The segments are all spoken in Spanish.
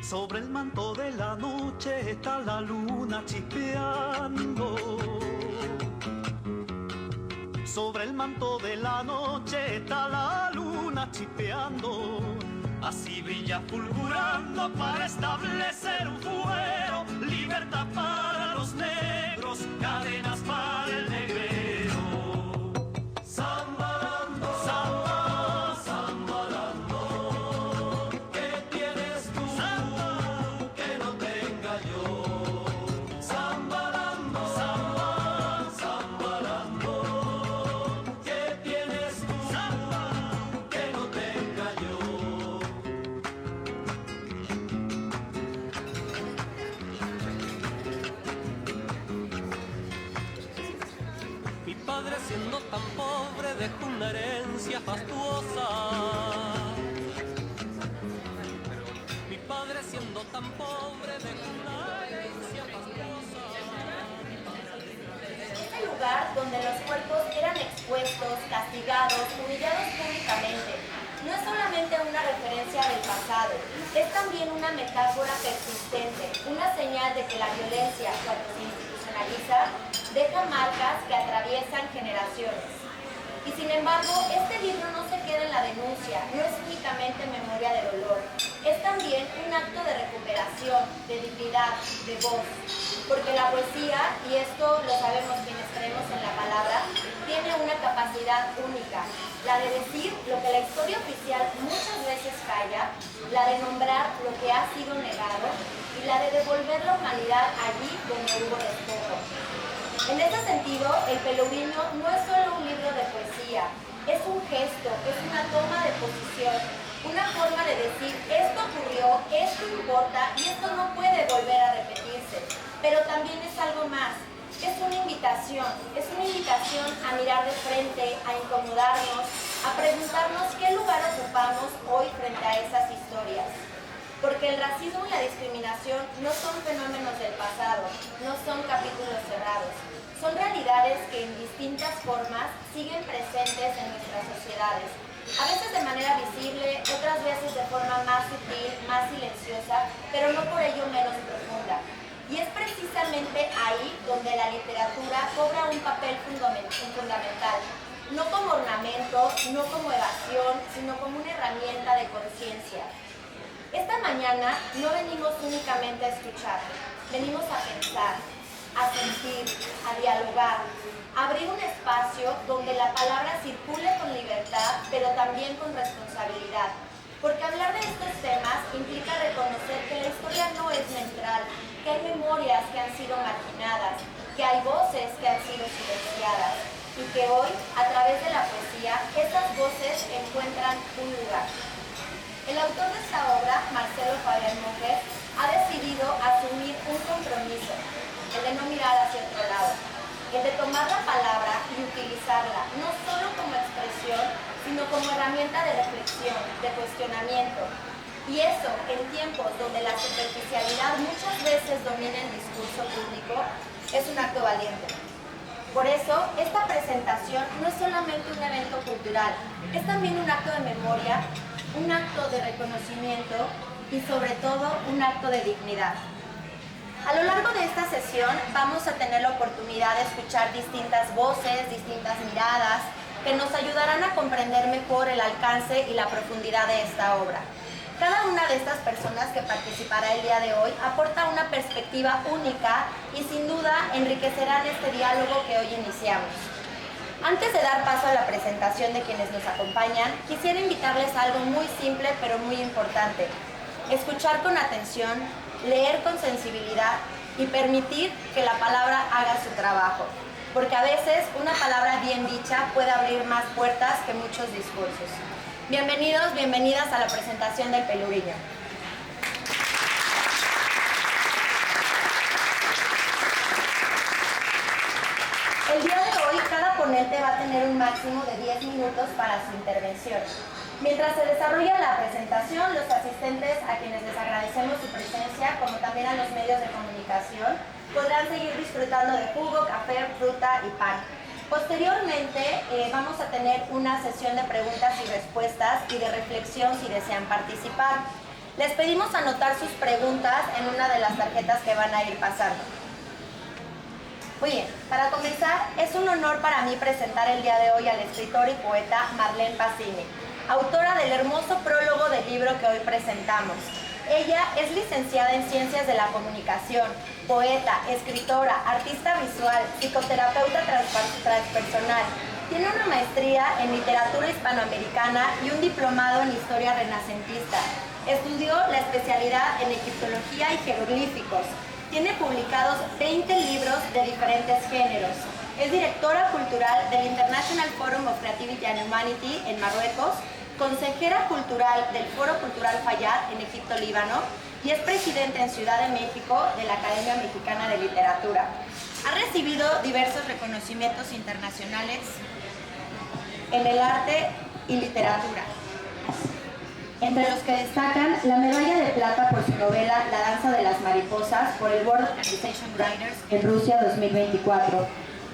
Sobre el manto de la noche está la luna chispeando. Sobre el manto de la noche está la luna chispeando. Así brilla fulgurando para establecer un fuero. Libertad para los negros, cadenas para el negrero. Zambalando, samba, zambalando. ¿Qué tienes tú que no tenga yo? Zambalando, samba, zambalando. ¿Qué tienes tú que no tenga yo? Mi padre, siendo tan pobre, dejó una herencia fastuosa. Mi padre, siendo tan pobre, dejó una herencia fastuosa. Este lugar donde los cuerpos eran expuestos, castigados, humillados públicamente, no es solamente una referencia del pasado, es también una metáfora persistente, una señal de que la violencia, cuando se institucionaliza, deja marcas que atraviesan generaciones. Y sin embargo, este libro no se queda en la denuncia, no es únicamente memoria de dolor, es también un acto de recuperación, de dignidad, de voz. Porque la poesía, y esto lo sabemos quienes creemos en la palabra, tiene una capacidad única, la de decir lo que la historia oficial muchas veces calla, la de nombrar lo que ha sido negado y la de devolver la humanidad allí donde hubo despojo. En ese sentido, El Pelourinho no es solo un libro de poesía, es un gesto, es una toma de posición, una forma de decir esto ocurrió, esto importa y esto no puede volver a repetirse. Pero también es algo más, es una invitación a mirar de frente, a incomodarnos, a preguntarnos qué lugar ocupamos hoy frente a esas historias. Porque el racismo y la discriminación no son fenómenos del pasado, no son capítulos cerrados, son realidades que en distintas formas siguen presentes en nuestras sociedades, a veces de manera visible, otras veces de forma más sutil, más silenciosa, pero no por ello menos profunda. Y es precisamente ahí donde la literatura cobra un papel fundamental, no como ornamento, no como evasión, sino como una herramienta de conciencia. Esta mañana no venimos únicamente a escuchar, venimos a pensar, a sentir, a dialogar, a abrir un espacio donde la palabra circule con libertad, pero también con responsabilidad. Porque hablar de estos temas implica reconocer que la historia no es neutral, que hay memorias que han sido marginadas, que hay voces que han sido silenciadas y que hoy, a través de la poesía, esas voces encuentran un lugar. El autor de esta obra, Marcelo Fabián Monjes, ha decidido asumir un compromiso, el de no mirar hacia otro lado, el de tomar la palabra y utilizarla, no solo como expresión, sino como herramienta de reflexión, de cuestionamiento. Y eso, en tiempos donde la superficialidad muchas veces domina el discurso público, es un acto valiente. Por eso, esta presentación no es solamente un evento cultural, es también un acto de memoria, un acto de reconocimiento y sobre todo un acto de dignidad. A lo largo de esta sesión vamos a tener la oportunidad de escuchar distintas voces, distintas miradas, que nos ayudarán a comprender mejor el alcance y la profundidad de esta obra. Cada una de estas personas que participará el día de hoy aporta una perspectiva única y sin duda enriquecerán este diálogo que hoy iniciamos. Antes de dar paso a la presentación de quienes nos acompañan, quisiera invitarles a algo muy simple pero muy importante. Escuchar con atención, leer con sensibilidad y permitir que la palabra haga su trabajo. Porque a veces una palabra bien dicha puede abrir más puertas que muchos discursos. Bienvenidos, bienvenidas a la presentación del Pelourinho. El día de hoy, cada ponente va a tener un máximo de 10 minutos para su intervención. Mientras se desarrolla la presentación, los asistentes, a quienes les agradecemos su presencia, como también a los medios de comunicación, podrán seguir disfrutando de jugo, café, fruta y pan. Posteriormente, vamos a tener una sesión de preguntas y respuestas y de reflexión si desean participar. Les pedimos anotar sus preguntas en una de las tarjetas que van a ir pasando. Muy bien, para comenzar, es un honor para mí presentar el día de hoy al escritor y poeta Marlene Pacini, autora del hermoso prólogo del libro que hoy presentamos. Ella es licenciada en Ciencias de la Comunicación, poeta, escritora, artista visual, psicoterapeuta transpersonal. Tiene una maestría en literatura hispanoamericana y un diplomado en historia renacentista. Estudió la especialidad en egiptología y jeroglíficos. Tiene publicados 20 libros de diferentes géneros. Es directora cultural del International Forum of Creativity and Humanity en Marruecos, consejera cultural del Foro Cultural Fayad en Egipto, Líbano, y es presidenta en Ciudad de México de la Academia Mexicana de Literatura. Ha recibido diversos reconocimientos internacionales en el arte y literatura, entre los que destacan la medalla de plata por su novela La danza de las mariposas por el World Organization Writers en Rusia 2024,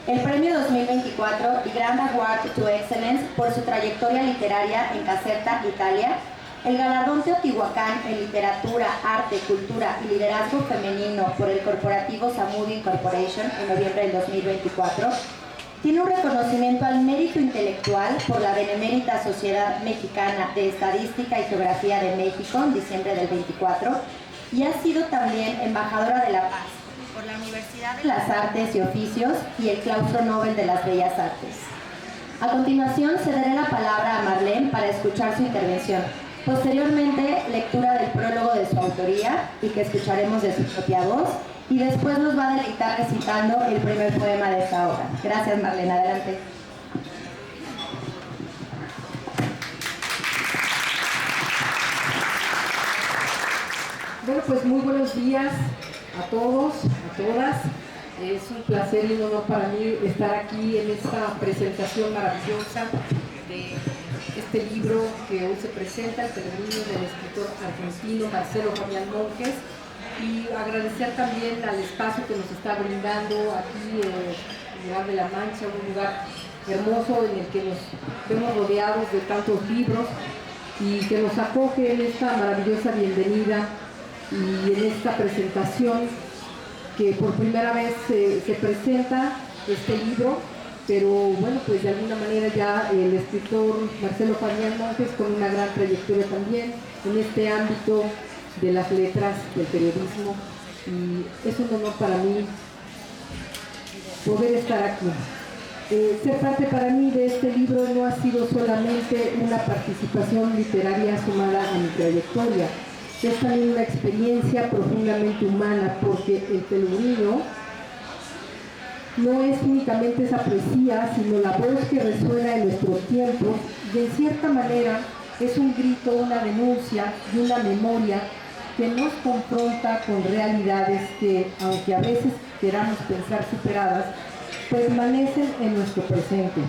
el premio 2024 y Grand Award to Excellence por su trayectoria literaria en Caserta, Italia, el galardón Teotihuacán en literatura, arte, cultura y liderazgo femenino por el corporativo Samudi Corporation en noviembre del 2024, tiene un reconocimiento al mérito intelectual por la Benemérita Sociedad Mexicana de Estadística y Geografía de México en diciembre del 24 y ha sido también embajadora de la paz por la Universidad de las Artes y Oficios y el Claustro Nobel de las Bellas Artes. A continuación, cederé la palabra a Marlene para escuchar su intervención. Posteriormente, lectura del prólogo de su autoría y que escucharemos de su propia voz, y después nos va a deleitar recitando el primer poema de esta obra. Gracias, Marlene. Adelante. Bueno, pues muy buenos días a todos, a todas. Es un placer y un honor para mí estar aquí en esta presentación maravillosa de este libro que hoy se presenta, El Peregrino del escritor argentino Marcelo Fabián Monjes, y agradecer también al espacio que nos está brindando aquí en el lugar de La Mancha, un lugar hermoso en el que nos vemos rodeados de tantos libros y que nos acoge en esta maravillosa bienvenida y en esta presentación que por primera vez se presenta este libro, pero bueno, pues de alguna manera ya el escritor Marcelo Fabián Monjes, con una gran trayectoria también en este ámbito de las letras, del periodismo, y es un honor para mí poder estar aquí. Ser parte para mí de este libro no ha sido solamente una participación literaria sumada a mi trayectoria, es también una experiencia profundamente humana, porque el peregrino no es únicamente esa poesía, sino la voz que resuena en nuestros tiempos, y en cierta manera es un grito, una denuncia y una memoria que nos confronta con realidades que, aunque a veces queramos pensar superadas, permanecen en nuestro presente.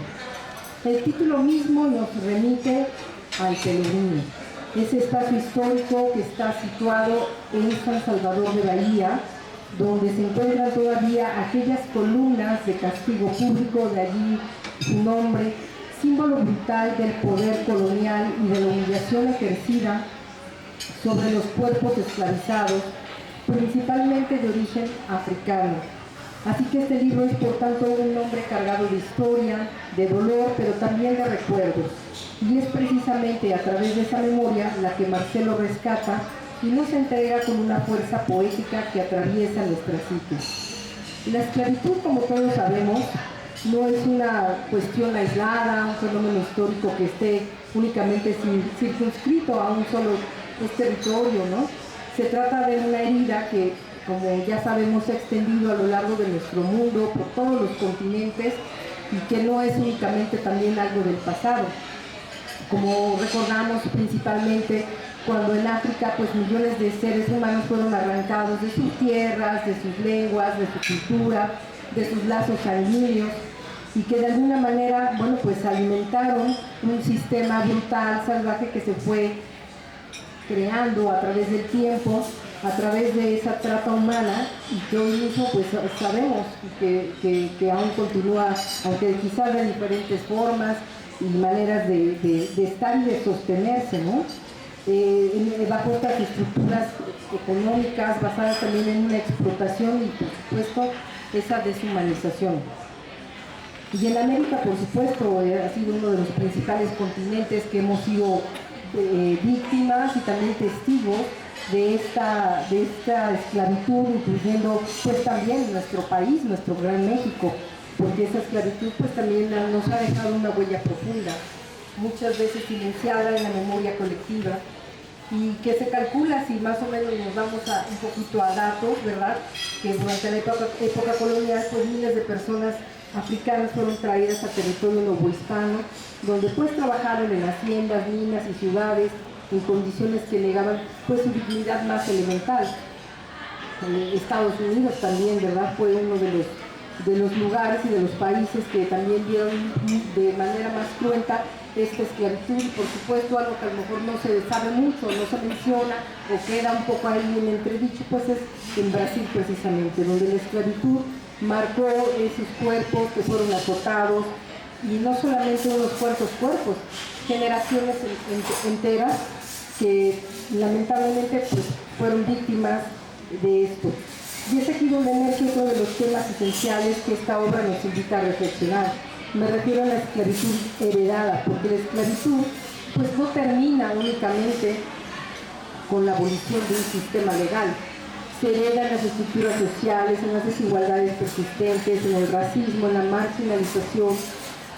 El título mismo nos remite al peregrino, ese espacio histórico que está situado en San Salvador de Bahía, donde se encuentran todavía aquellas columnas de castigo público, de allí su nombre, símbolo brutal del poder colonial y de la humillación ejercida sobre los cuerpos esclavizados, principalmente de origen africano. Así que este libro es por tanto un nombre cargado de historia, de dolor, pero también de recuerdos. Y es precisamente a través de esa memoria la que Marcelo rescata y nos entrega con una fuerza poética que atraviesa nuestra psique. La esclavitud, como todos sabemos, no es una cuestión aislada, un fenómeno histórico que esté únicamente circunscrito a un solo territorio, ¿no? Se trata de una herida que, como ya sabemos, se ha extendido a lo largo de nuestro mundo, por todos los continentes, y que no es únicamente también algo del pasado. Como recordamos principalmente cuando en África pues millones de seres humanos fueron arrancados de sus tierras, de sus lenguas, de su cultura, de sus lazos sanguíneos, y que de alguna manera, bueno, pues alimentaron un sistema brutal, salvaje, que se fue creando a través del tiempo, a través de esa trata humana, y que hoy mismo pues sabemos que aún continúa, aunque quizás de diferentes formas y maneras de estar y de sostenerse, ¿no? bajo estas estructuras económicas basadas también en una explotación y por supuesto esa deshumanización. Y en América, por supuesto, ha sido uno de los principales continentes que hemos sido víctimas y también testigos de esta esclavitud, incluyendo pues también nuestro país, nuestro gran México, porque esa esclavitud pues también nos ha dejado una huella profunda, muchas veces silenciada en la memoria colectiva, y que se calcula, si más o menos nos vamos un poquito a datos, ¿verdad?, que durante la época colonial pues miles de personas africanas fueron traídas a territorio novohispano, donde pues trabajaron en haciendas, minas y ciudades en condiciones que negaban pues su dignidad más elemental. Estados Unidos también, ¿verdad?, fue uno de los lugares y de los países que también vieron de manera más cruenta esta esclavitud. Por supuesto, algo que a lo mejor no se sabe mucho, no se menciona o queda un poco ahí en entredicho, pues es en Brasil precisamente, donde la esclavitud marcó esos cuerpos que fueron azotados, y no solamente unos cuantos cuerpos, generaciones enteras que lamentablemente pues, fueron víctimas de esto. Y es aquí donde emerge uno de los temas esenciales que esta obra nos invita a reflexionar. Me refiero a la esclavitud heredada, porque la esclavitud pues, no termina únicamente con la abolición de un sistema legal. Se hereda en las estructuras sociales, en las desigualdades persistentes, en el racismo, en la marginalización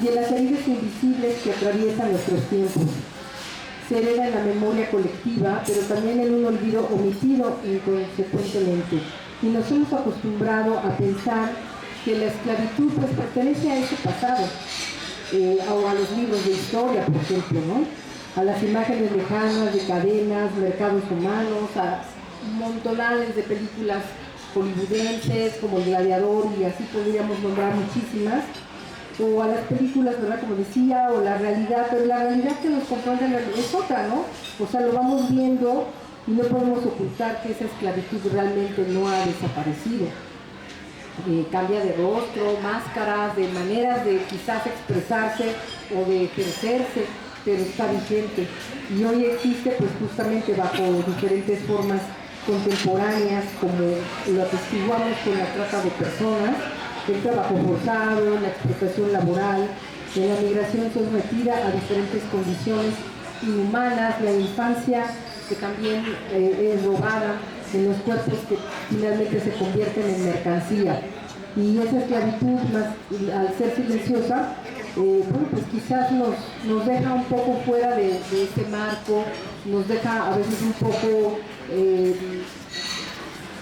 y en las heridas invisibles que atraviesan nuestros tiempos. Se hereda en la memoria colectiva, pero también en un olvido omitido inconsecuentemente. Y nos hemos acostumbrado a pensar que la esclavitud pues, pertenece a ese pasado, o a los libros de historia, por ejemplo, ¿no?, a las imágenes lejanas de cadenas, mercados humanos, a montonales de películas hollywoodenses como El Gladiador, y así podríamos nombrar muchísimas, o a las películas, ¿verdad?, como decía, o la realidad, pero la realidad que nos confronta es otra, ¿no? O sea, lo vamos viendo y no podemos ocultar que esa esclavitud realmente no ha desaparecido. Cambia de rostro, máscaras, de maneras de quizás expresarse o de ejercerse, pero está vigente. Y hoy existe pues justamente bajo diferentes formas contemporáneas, como lo atestiguamos con la trata de personas, el trabajo forzado, la explotación laboral, la migración sometida a diferentes condiciones inhumanas, la infancia que también es robada, en los cuerpos que finalmente se convierten en mercancía. Y esa esclavitud, al ser silenciosa, bueno, pues quizás nos deja un poco fuera de este marco, nos deja a veces un poco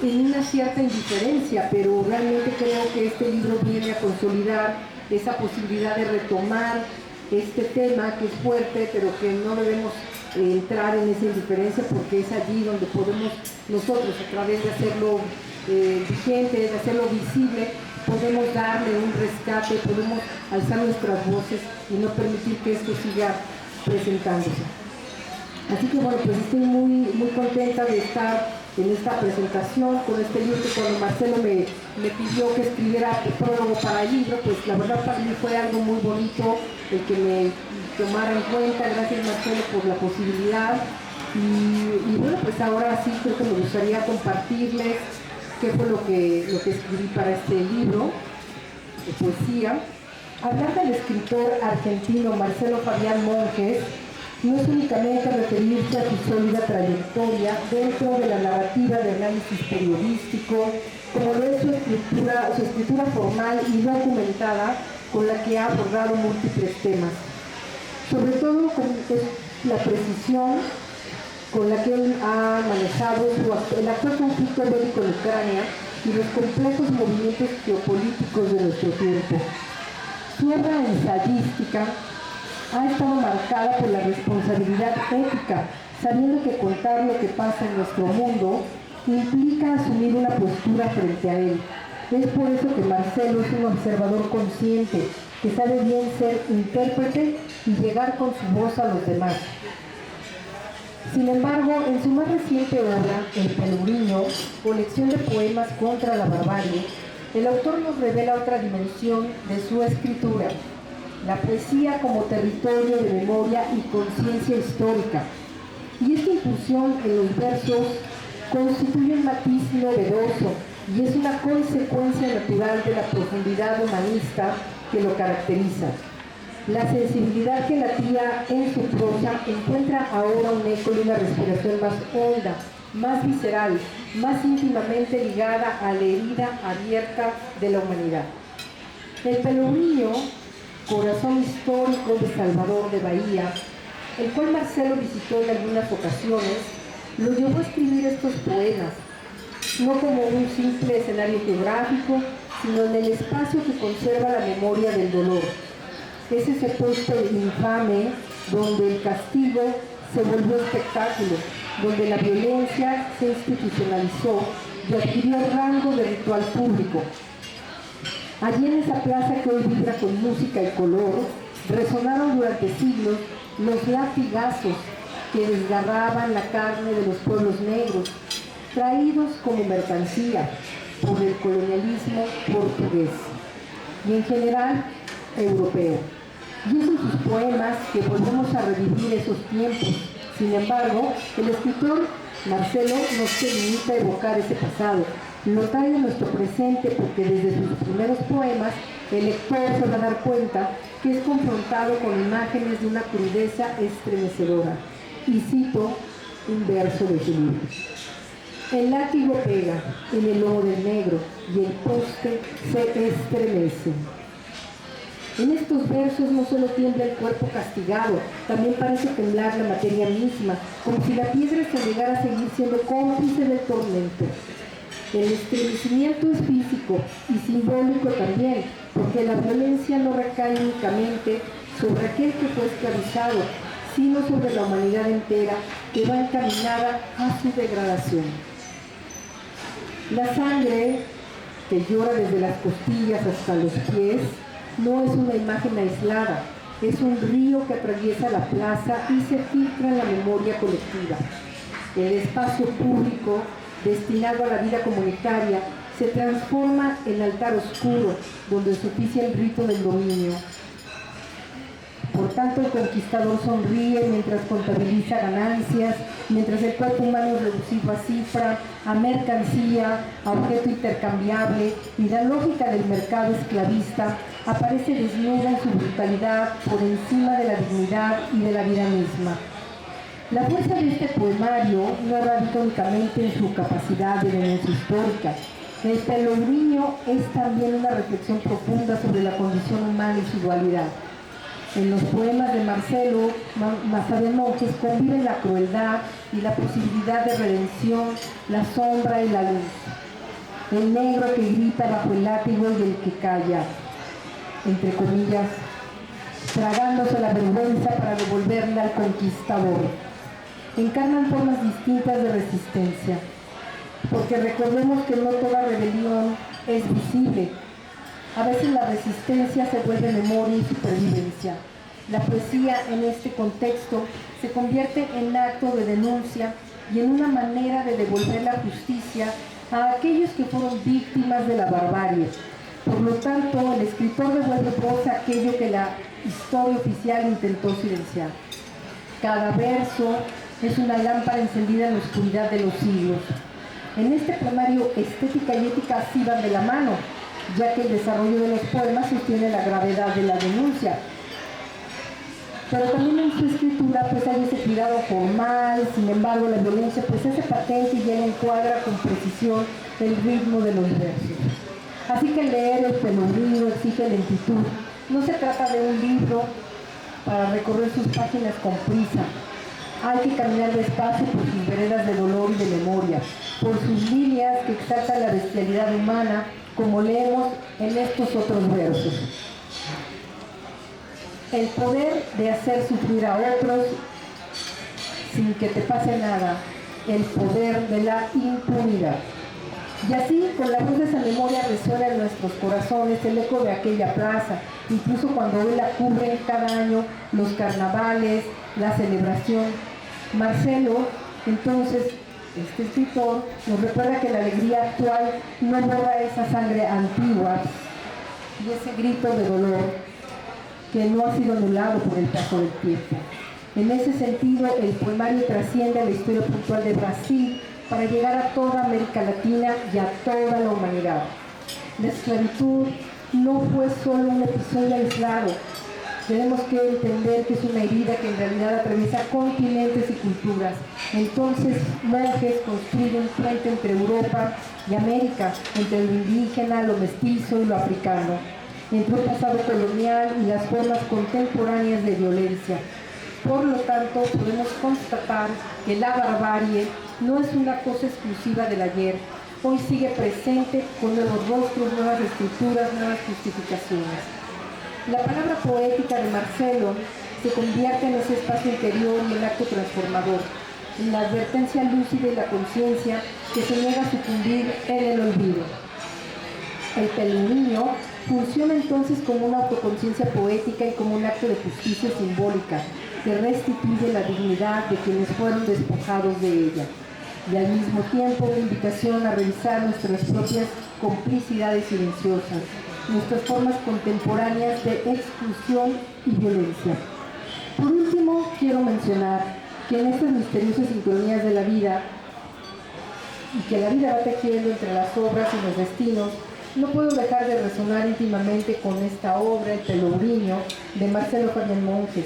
en una cierta indiferencia, pero realmente creo que este libro viene a consolidar esa posibilidad de retomar este tema que es fuerte, pero que no debemos entrar en esa indiferencia, porque es allí donde podemos nosotros, a través de hacerlo vigente, de hacerlo visible, podemos darle un rescate, podemos alzar nuestras voces y no permitir que esto siga presentándose. Así que bueno, pues estoy muy contenta de estar en esta presentación con este libro, que cuando Marcelo me pidió que escribiera el prólogo para el libro, pues la verdad para mí fue algo muy bonito el que me tomara en cuenta. Gracias, Marcelo, por la posibilidad. Y bueno, pues ahora sí creo que me gustaría compartirles qué fue lo que escribí para este libro de poesía. Hablar del escritor argentino Marcelo Fabián Monjes no es únicamente referirse a su sólida trayectoria dentro de la narrativa de análisis periodístico, como lo es su escritura formal y documentada, con la que ha abordado múltiples temas. Sobre todo es la precisión con la que él ha manejado el actual conflicto bélico en Ucrania y los complejos movimientos geopolíticos de nuestro tiempo. Su obra ensayística ha estado marcada por la responsabilidad ética, sabiendo que contar lo que pasa en nuestro mundo implica asumir una postura frente a él. Es por eso que Marcelo es un observador consciente, que sabe bien ser intérprete y llegar con su voz a los demás. Sin embargo, en su más reciente obra, El Pelugrino, colección de poemas contra la barbarie, el autor nos revela otra dimensión de su escritura: la poesía como territorio de memoria y conciencia histórica. Y esta incursión en los versos constituye un matiz novedoso y es una consecuencia natural de la profundidad humanista que lo caracteriza. La sensibilidad que latía en su prosa encuentra ahora un eco y una respiración más honda, más visceral, más íntimamente ligada a la herida abierta de la humanidad. El Pelourinho, corazón histórico de Salvador de Bahía, el cual Marcelo visitó en algunas ocasiones, lo llevó a escribir estos poemas, no como un simple escenario geográfico, sino en el espacio que conserva la memoria del dolor. Es ese puesto infame donde el castigo se volvió espectáculo, donde la violencia se institucionalizó y adquirió rango de ritual público. Allí en esa plaza que hoy vibra con música y color, resonaron durante siglos los latigazos que desgarraban la carne de los pueblos negros, traídos como mercancía por el colonialismo portugués y en general europeo. Y es en sus poemas que volvemos a revivir esos tiempos. Sin embargo, el escritor Marcelo no se limita a evocar ese pasado, lo trae en nuestro presente porque desde sus primeros poemas el lector se va a dar cuenta que es confrontado con imágenes de una crudeza estremecedora. Y cito un verso de su libro. El látigo pega en el lomo del negro y el poste se estremece. En estos versos no solo tiembla el cuerpo castigado, también parece temblar la materia misma, como si la piedra se negara a seguir siendo cómplice del tormento. El estremecimiento es físico y simbólico también, porque la violencia no recae únicamente sobre aquel que fue esclavizado, sino sobre la humanidad entera que va encaminada a su degradación. La sangre que llora desde las costillas hasta los pies no es una imagen aislada, es un río que atraviesa la plaza y se filtra en la memoria colectiva. El espacio público destinado a la vida comunitaria se transforma en altar oscuro, donde se oficia el rito del dominio. Por tanto, el conquistador sonríe mientras contabiliza ganancias, mientras el cuerpo humano es reducido a cifra, a mercancía, a objeto intercambiable, y la lógica del mercado esclavista aparece desnuda en su brutalidad por encima de la dignidad y de la vida misma. La fuerza de este poemario no radica únicamente en su capacidad de denuncia histórica. El Pelourinho es también una reflexión profunda sobre la condición humana y su dualidad. En los poemas de Marcelo Mazademontes conviven la crueldad y la posibilidad de redención, la sombra y la luz. El negro que grita bajo el látigo y el que calla, entre comillas, tragándose la vergüenza para devolverla al conquistador. Encarnan formas distintas de resistencia, porque recordemos que no toda rebelión es visible. A veces la resistencia se vuelve memoria y supervivencia. La poesía en este contexto se convierte en acto de denuncia y en una manera de devolver la justicia a aquellos que fueron víctimas de la barbarie. Por lo tanto, el escritor devuelve voz a aquello que la historia oficial intentó silenciar. Cada verso es una lámpara encendida en la oscuridad de los siglos. En este poemario, estética y ética así van de la mano, ya que el desarrollo de los poemas sostiene la gravedad de la denuncia. Pero también en su escritura pues hay ese cuidado formal, sin embargo la violencia pues hace patente y ya encuadra con precisión el ritmo de los versos. Así que leer el Pelourinho exige lentitud. No se trata de un libro para recorrer sus páginas con prisa. Hay que caminar despacio por sus veredas de dolor y de memoria, por sus líneas que exaltan la bestialidad humana, como leemos en estos otros versos. El poder de hacer sufrir a otros sin que te pase nada, el poder de la impunidad. Y así, con la voz de esa memoria resuena en nuestros corazones el eco de aquella plaza, incluso cuando hoy la cubren cada año los carnavales, la celebración. Marcelo, entonces, este escritor, nos recuerda que la alegría actual no borra esa sangre antigua y ese grito de dolor que no ha sido anulado por el paso del tiempo. En ese sentido, el poemario trasciende la historia puntual de Brasil para llegar a toda América Latina y a toda la humanidad. La esclavitud no fue solo un episodio aislado. Tenemos que entender que es una herida que en realidad atraviesa continentes y culturas. Entonces, Monjes construye un puente entre Europa y América, entre lo indígena, lo mestizo y lo africano, entre un pasado colonial y las formas contemporáneas de violencia. Por lo tanto, podemos constatar que la barbarie no es una cosa exclusiva del ayer. Hoy sigue presente con nuevos rostros, nuevas escrituras, nuevas justificaciones. La palabra poética de Marcelo se convierte en ese espacio interior y el acto transformador, en la advertencia lúcida y la conciencia que se niega a sucumbir en el olvido. El Pelourinho funciona entonces como una autoconciencia poética y como un acto de justicia simbólica que restituye la dignidad de quienes fueron despojados de ella, y al mismo tiempo una invitación a revisar nuestras propias complicidades silenciosas, nuestras formas contemporáneas de exclusión y violencia. Por último, quiero mencionar que en estas misteriosas sincronías de la vida, y que la vida va tejiendo entre las obras y los destinos, no puedo dejar de resonar íntimamente con esta obra, El Pelourinho, de Marcelo Fabián Monjes,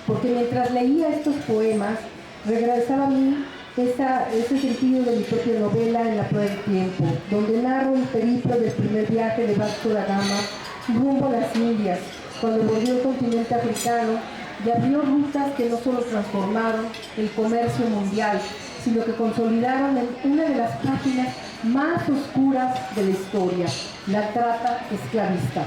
porque mientras leía estos poemas, regresaba a mí ese sentido de mi propia novela En la prueba del tiempo, donde narro el periplo del primer viaje de Vasco da Gama rumbo a las Indias, cuando volvió al continente africano y abrió rutas que no solo transformaron el comercio mundial, sino que consolidaron en una de las páginas más oscuras de la historia, la trata esclavista.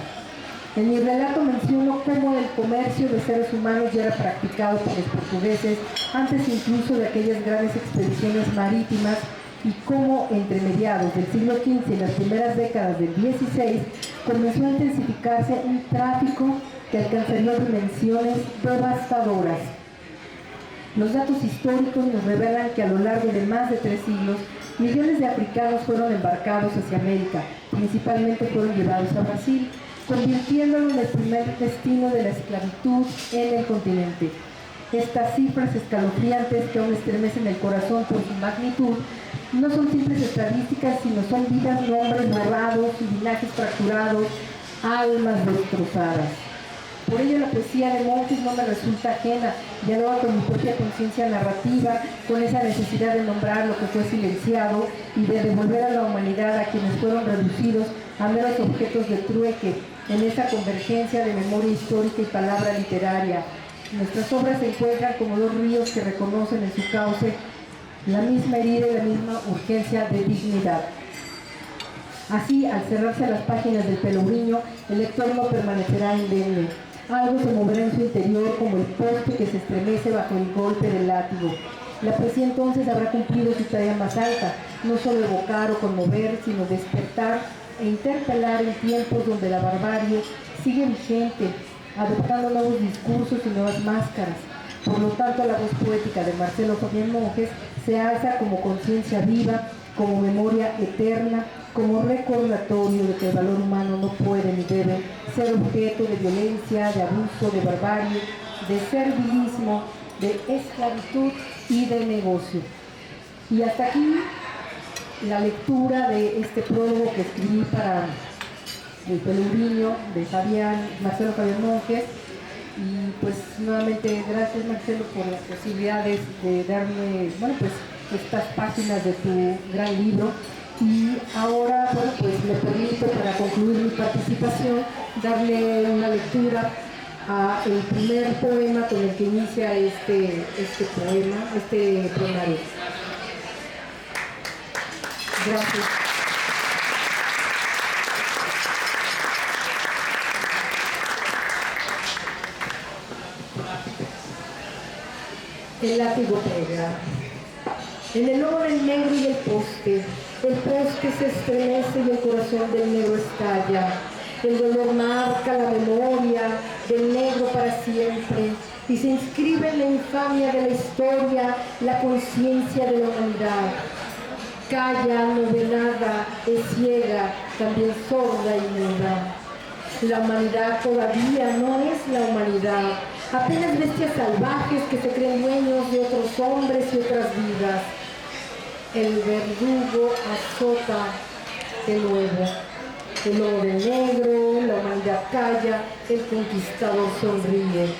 En mi relato menciono cómo el comercio de seres humanos ya era practicado por los portugueses antes incluso de aquellas grandes expediciones marítimas y cómo entre mediados del siglo XV y las primeras décadas del XVI comenzó a intensificarse un tráfico que alcanzaría dimensiones devastadoras. Los datos históricos nos revelan que a lo largo de más de 3 siglos, millones de africanos fueron embarcados hacia América, principalmente fueron llevados a Brasil, convirtiéndolo en el primer destino de la esclavitud en el continente. Estas cifras escalofriantes que aún estremecen el corazón por su magnitud no son simples estadísticas, sino son vidas, nombres borrados y linajes fracturados, almas destrozadas. Por ello la poesía de Monjes no me resulta ajena, dialoga con mi propia conciencia narrativa, con esa necesidad de nombrar lo que fue silenciado y de devolver a la humanidad a quienes fueron reducidos a meros objetos de trueque, en esa convergencia de memoria histórica y palabra literaria. Nuestras obras se encuentran como 2 ríos que reconocen en su cauce la misma herida y la misma urgencia de dignidad. Así, al cerrarse las páginas del Pelourinho, el lector no permanecerá indemne. Algo se moverá en su interior como el poste que se estremece bajo el golpe del látigo. La poesía entonces habrá cumplido su tarea más alta, no solo evocar o conmover, sino despertar e interpelar en tiempos donde la barbarie sigue vigente, adoptando nuevos discursos y nuevas máscaras. Por lo tanto, la voz poética de Marcelo Fabián Monjes se alza como conciencia viva, como memoria eterna, como recordatorio de que el valor humano no puede ni debe ser objeto de violencia, de abuso, de barbarie, de servilismo, de esclavitud y de negocio. Y hasta aquí la lectura de este prólogo que escribí para El Pelourinho de Marcelo Fabián Monjes. Y pues nuevamente gracias, Marcelo, por las posibilidades de darme, estas páginas de tu gran libro. Y ahora, pues me permito, para concluir mi participación, darle una lectura a el primer poema con el que inicia este poemario. Gracias. El látigo pega. En el oro del negro y el poste se estremece y el corazón del negro estalla. El dolor marca la memoria del negro para siempre y se inscribe en la infamia de la historia la conciencia de la humanidad. Calla, no ve nada, es ciega, también sorda y muda. La humanidad todavía no es la humanidad. apenas bestias salvajes que se creen dueños de otros hombres y otras vidas. El verdugo azota de nuevo. El lobo del negro, la humanidad calla, el conquistador sonríe.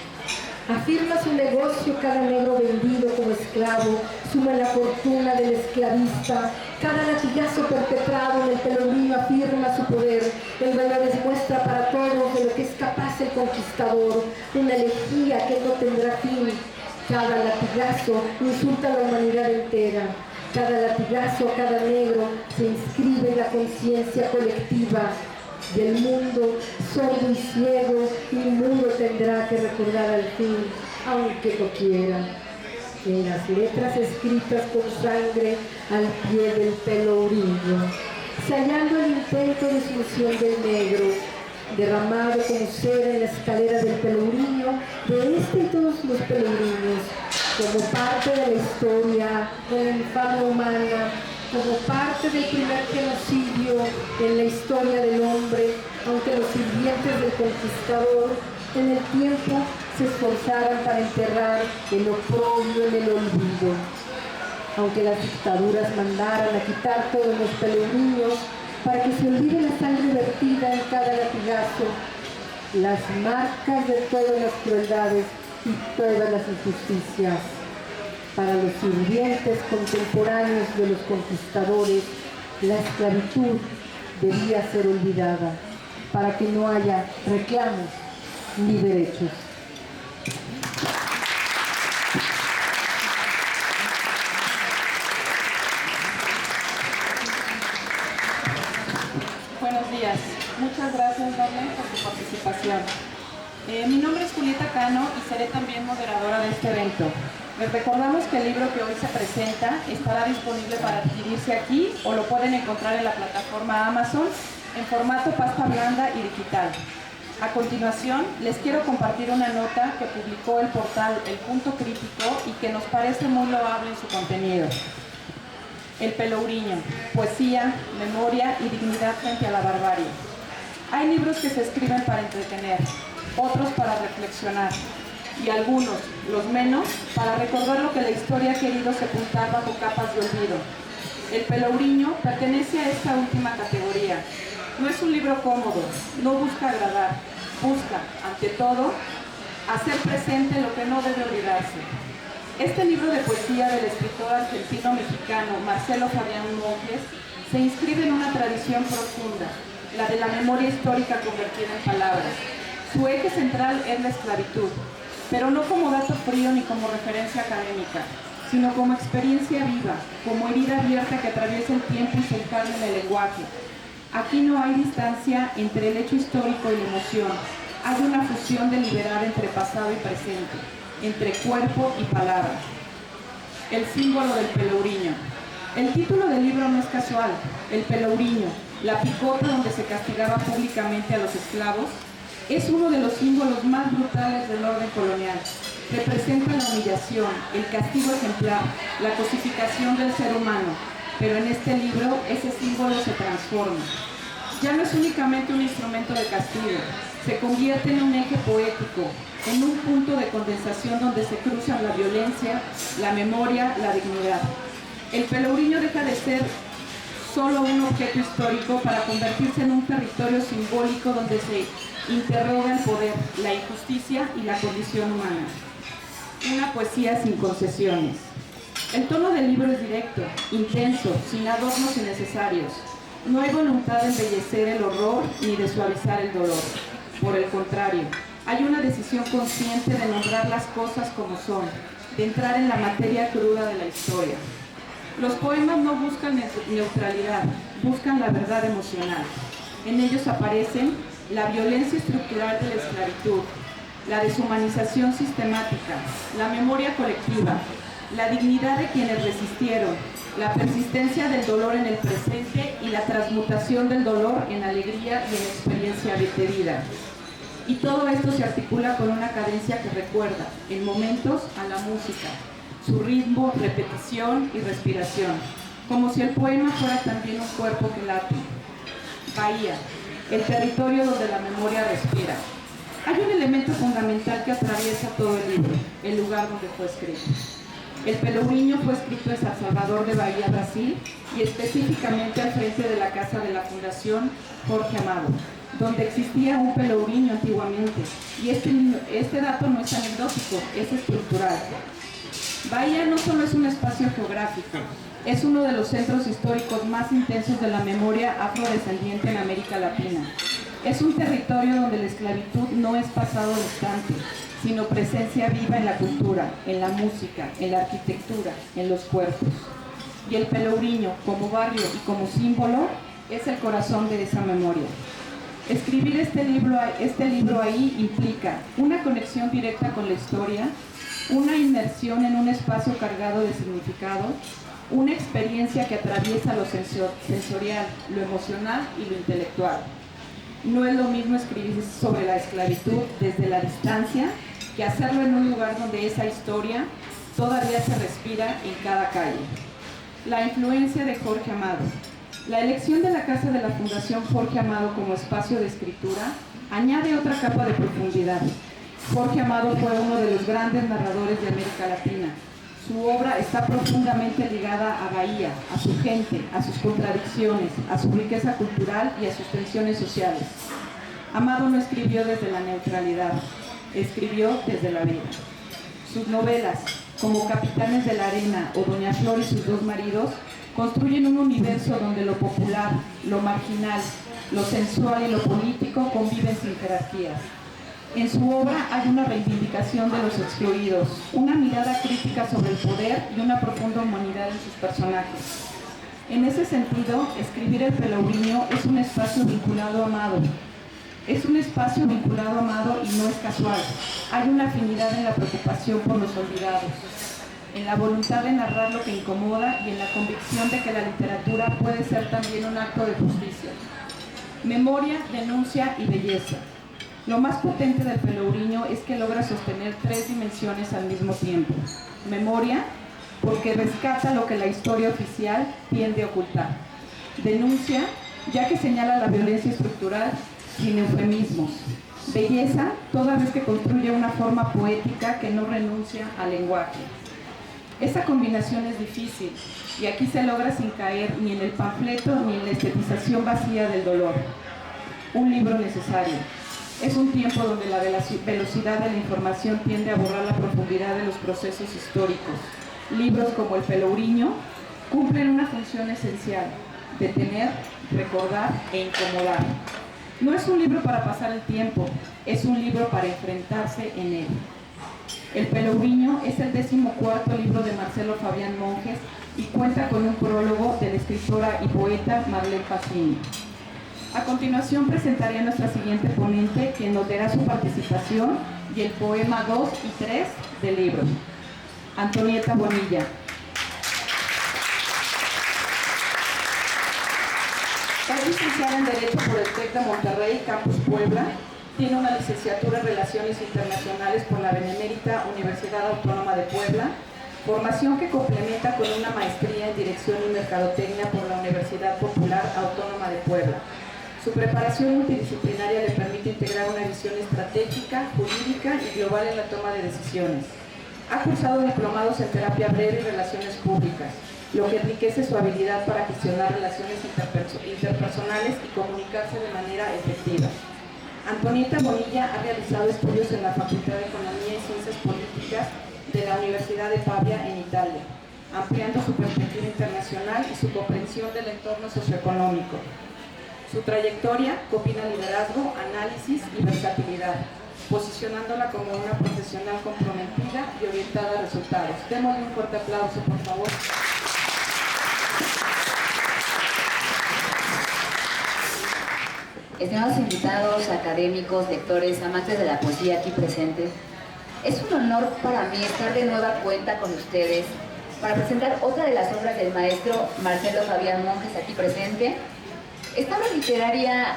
Afirma su negocio cada negro vendido como esclavo, suma la fortuna del esclavista, cada latigazo perpetrado en el pelourinho afirma su poder, el valor es muestra para todos de lo que es capaz el conquistador, una elegía que no tendrá fin. Cada latigazo insulta a la humanidad entera. Cada latigazo a cada negro se inscribe en la conciencia colectiva del mundo, sordo y ciego, y mudo tendrá que recordar al fin, aunque no quiera. En las letras escritas con sangre al pie del pelourinho, sellando el intento de solución del negro, derramado como cera en la escalera del pelourinho, de este y todos los pelourinhos, como parte de la historia de la infamia humana, como parte del primer genocidio en la historia del hombre, aunque los sirvientes del conquistador en el tiempo se esforzaran para enterrar el oprobio en el olvido. Aunque las dictaduras mandaran a quitar todos los pelourinhos para que se olvide la sangre vertida en cada latigazo, las marcas de todas las crueldades y todas las injusticias. Para los sirvientes contemporáneos de los conquistadores, la esclavitud debía ser olvidada para que no haya reclamos ni derechos. Buenos días. Muchas gracias, Darlene, por tu participación. Mi nombre es Julieta Cano y seré también moderadora de este evento. Les recordamos que el libro que hoy se presenta estará disponible para adquirirse aquí o lo pueden encontrar en la plataforma Amazon en formato pasta blanda y digital. A continuación, les quiero compartir una nota que publicó el portal El Punto Crítico y que nos parece muy loable en su contenido. El pelourinho, poesía, memoria y dignidad frente a la barbarie. Hay libros que se escriben para entretener, otros para reflexionar, y algunos, los menos, para recordar lo que la historia ha querido sepultar bajo capas de olvido. El pelourinho pertenece a esta última categoría. No es un libro cómodo, no busca agradar, busca, ante todo, hacer presente lo que no debe olvidarse. Este libro de poesía del escritor argentino-mexicano Marcelo Fabián Monjes se inscribe en una tradición profunda, la de la memoria histórica convertida en palabras. Su eje central es la esclavitud, pero no como dato frío ni como referencia académica, sino como experiencia viva, como herida abierta que atraviesa el tiempo y se encarna en el lenguaje. Aquí no hay distancia entre el hecho histórico y la emoción, hay una fusión deliberada entre pasado y presente, entre cuerpo y palabra. El símbolo del pelourinho. El título del libro no es casual. El pelourinho, la picota donde se castigaba públicamente a los esclavos, es uno de los símbolos más brutales del orden colonial. Representa la humillación, el castigo ejemplar, la cosificación del ser humano. Pero en este libro ese símbolo se transforma. Ya no es únicamente un instrumento de castigo, se convierte en un eje poético, en un punto de condensación donde se cruzan la violencia, la memoria, la dignidad. El pelourinho deja de ser solo un objeto histórico para convertirse en un territorio simbólico donde se interroga el poder, la injusticia y la condición humana. Una poesía sin concesiones. El tono del libro es directo, intenso, sin adornos innecesarios. No hay voluntad de embellecer el horror ni de suavizar el dolor. Por el contrario, hay una decisión consciente de nombrar las cosas como son, de entrar en la materia cruda de la historia. Los poemas no buscan neutralidad, buscan la verdad emocional. En ellos aparecen la violencia estructural de la esclavitud, la deshumanización sistemática, la memoria colectiva, la dignidad de quienes resistieron, la persistencia del dolor en el presente y la transmutación del dolor en alegría y en experiencia de vida. Y todo esto se articula con una cadencia que recuerda, en momentos, a la música, su ritmo, repetición y respiración, como si el poema fuera también un cuerpo que late. Bahía, el territorio donde la memoria respira. Hay un elemento fundamental que atraviesa todo el libro, el lugar donde fue escrito. El Pelourinho fue escrito en San Salvador de Bahía, Brasil, y específicamente al frente de la casa de la Fundación Jorge Amado, donde existía un Pelourinho antiguamente. Y este dato no es anecdótico, es estructural. Bahía no solo es un espacio geográfico, es uno de los centros históricos más intensos de la memoria afrodescendiente en América Latina. Es un territorio donde la esclavitud no es pasado distante, sino presencia viva en la cultura, en la música, en la arquitectura, en los cuerpos. Y el Pelourinho, como barrio y como símbolo, es el corazón de esa memoria. Escribir este libro ahí implica una conexión directa con la historia, una inmersión en un espacio cargado de significado, una experiencia que atraviesa lo sensorial, lo emocional y lo intelectual. No es lo mismo escribir sobre la esclavitud desde la distancia que hacerlo en un lugar donde esa historia todavía se respira en cada calle. La influencia de Jorge Amado. La elección de la casa de la Fundación Jorge Amado como espacio de escritura añade otra capa de profundidad. Jorge Amado fue uno de los grandes narradores de América Latina. Su obra está profundamente ligada a Bahía, a su gente, a sus contradicciones, a su riqueza cultural y a sus tensiones sociales. Amado no escribió desde la neutralidad, escribió desde la vida. Sus novelas, como Capitanes de la Arena o Doña Flor y sus dos maridos, construyen un universo donde lo popular, lo marginal, lo sensual y lo político conviven sin jerarquías. En su obra hay una reivindicación de los excluidos, una mirada crítica sobre el poder y una profunda humanidad en sus personajes. En ese sentido, escribir el Pelourinho es un espacio vinculado a Amado. Es un espacio vinculado a Amado y no es casual. Hay una afinidad en la preocupación por los olvidados, en la voluntad de narrar lo que incomoda y en la convicción de que la literatura puede ser también un acto de justicia. Memoria, denuncia y belleza. Lo más potente del Pelourinho es que logra sostener tres dimensiones al mismo tiempo. Memoria, porque rescata lo que la historia oficial tiende a ocultar. Denuncia, ya que señala la violencia estructural sin eufemismos. Belleza, toda vez que construye una forma poética que no renuncia al lenguaje. Esa combinación es difícil, y aquí se logra sin caer ni en el panfleto ni en la estetización vacía del dolor. Un libro necesario. Es un tiempo donde la velocidad de la información tiende a borrar la profundidad de los procesos históricos. Libros como el Pelourinho cumplen una función esencial: detener, recordar e incomodar. No es un libro para pasar el tiempo, es un libro para enfrentarse en él. El Pelourinho es el 14º libro de Marcelo Fabián Monjes y cuenta con un prólogo de la escritora y poeta Marlene Pacini. A continuación presentaré a nuestra siguiente ponente, quien nos dará su participación y el poema 2 y 3 del libro. Antonieta Bonilla. Es licenciada en Derecho por el TEC de Monterrey, Campus Puebla. Tiene una licenciatura en Relaciones Internacionales por la Benemérita Universidad Autónoma de Puebla, formación que complementa con una maestría en Dirección y Mercadotecnia por la Universidad Popular Autónoma de Puebla. Su preparación multidisciplinaria le permite integrar una visión estratégica, jurídica y global en la toma de decisiones. Ha cursado diplomados en terapia breve y relaciones públicas, lo que enriquece su habilidad para gestionar relaciones interpersonales y comunicarse de manera efectiva. Antonieta Bonilla ha realizado estudios en la Facultad de Economía y Ciencias Políticas de la Universidad de Pavia en Italia, ampliando su perspectiva internacional y su comprensión del entorno socioeconómico. Su trayectoria combina liderazgo, análisis y versatilidad, posicionándola como una profesional comprometida y orientada a resultados. Démosle un fuerte aplauso, por favor. Estimados invitados, académicos, lectores, amantes de la poesía aquí presentes, es un honor para mí estar de nueva cuenta con ustedes para presentar otra de las obras del maestro Marcelo Fabián Monjes aquí presente. Esta obra literaria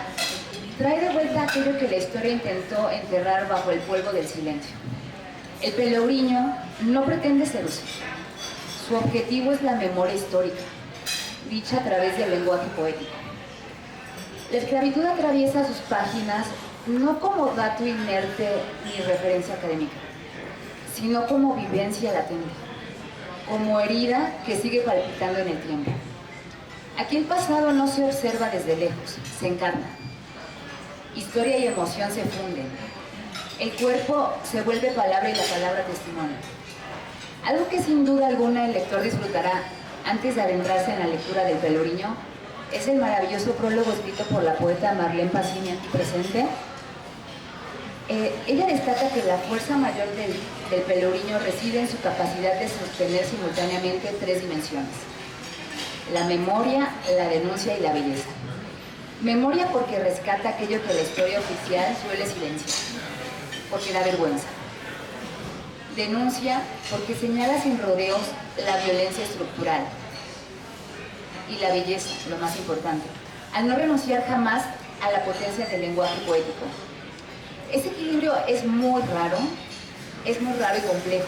trae de vuelta aquello que la historia intentó enterrar bajo el polvo del silencio. El Pelourinho no pretende seducir. Su objetivo es la memoria histórica, dicha a través del lenguaje poético. La esclavitud atraviesa sus páginas no como dato inerte ni referencia académica, sino como vivencia latente, como herida que sigue palpitando en el tiempo. Aquí el pasado no se observa desde lejos, se encarna. Historia y emoción se funden. El cuerpo se vuelve palabra y la palabra testimonio. Algo que sin duda alguna el lector disfrutará antes de adentrarse en la lectura del Pelourinho es el maravilloso prólogo escrito por la poeta Marlene Pasini, aquí presente. Ella destaca que la fuerza mayor del Pelourinho reside en su capacidad de sostener simultáneamente tres dimensiones: la memoria, la denuncia y la belleza. Memoria porque rescata aquello que la historia oficial suele silenciar, porque da vergüenza. Denuncia porque señala sin rodeos la violencia estructural. Y la belleza, lo más importante, al no renunciar jamás a la potencia del lenguaje poético. Ese equilibrio es muy raro y complejo,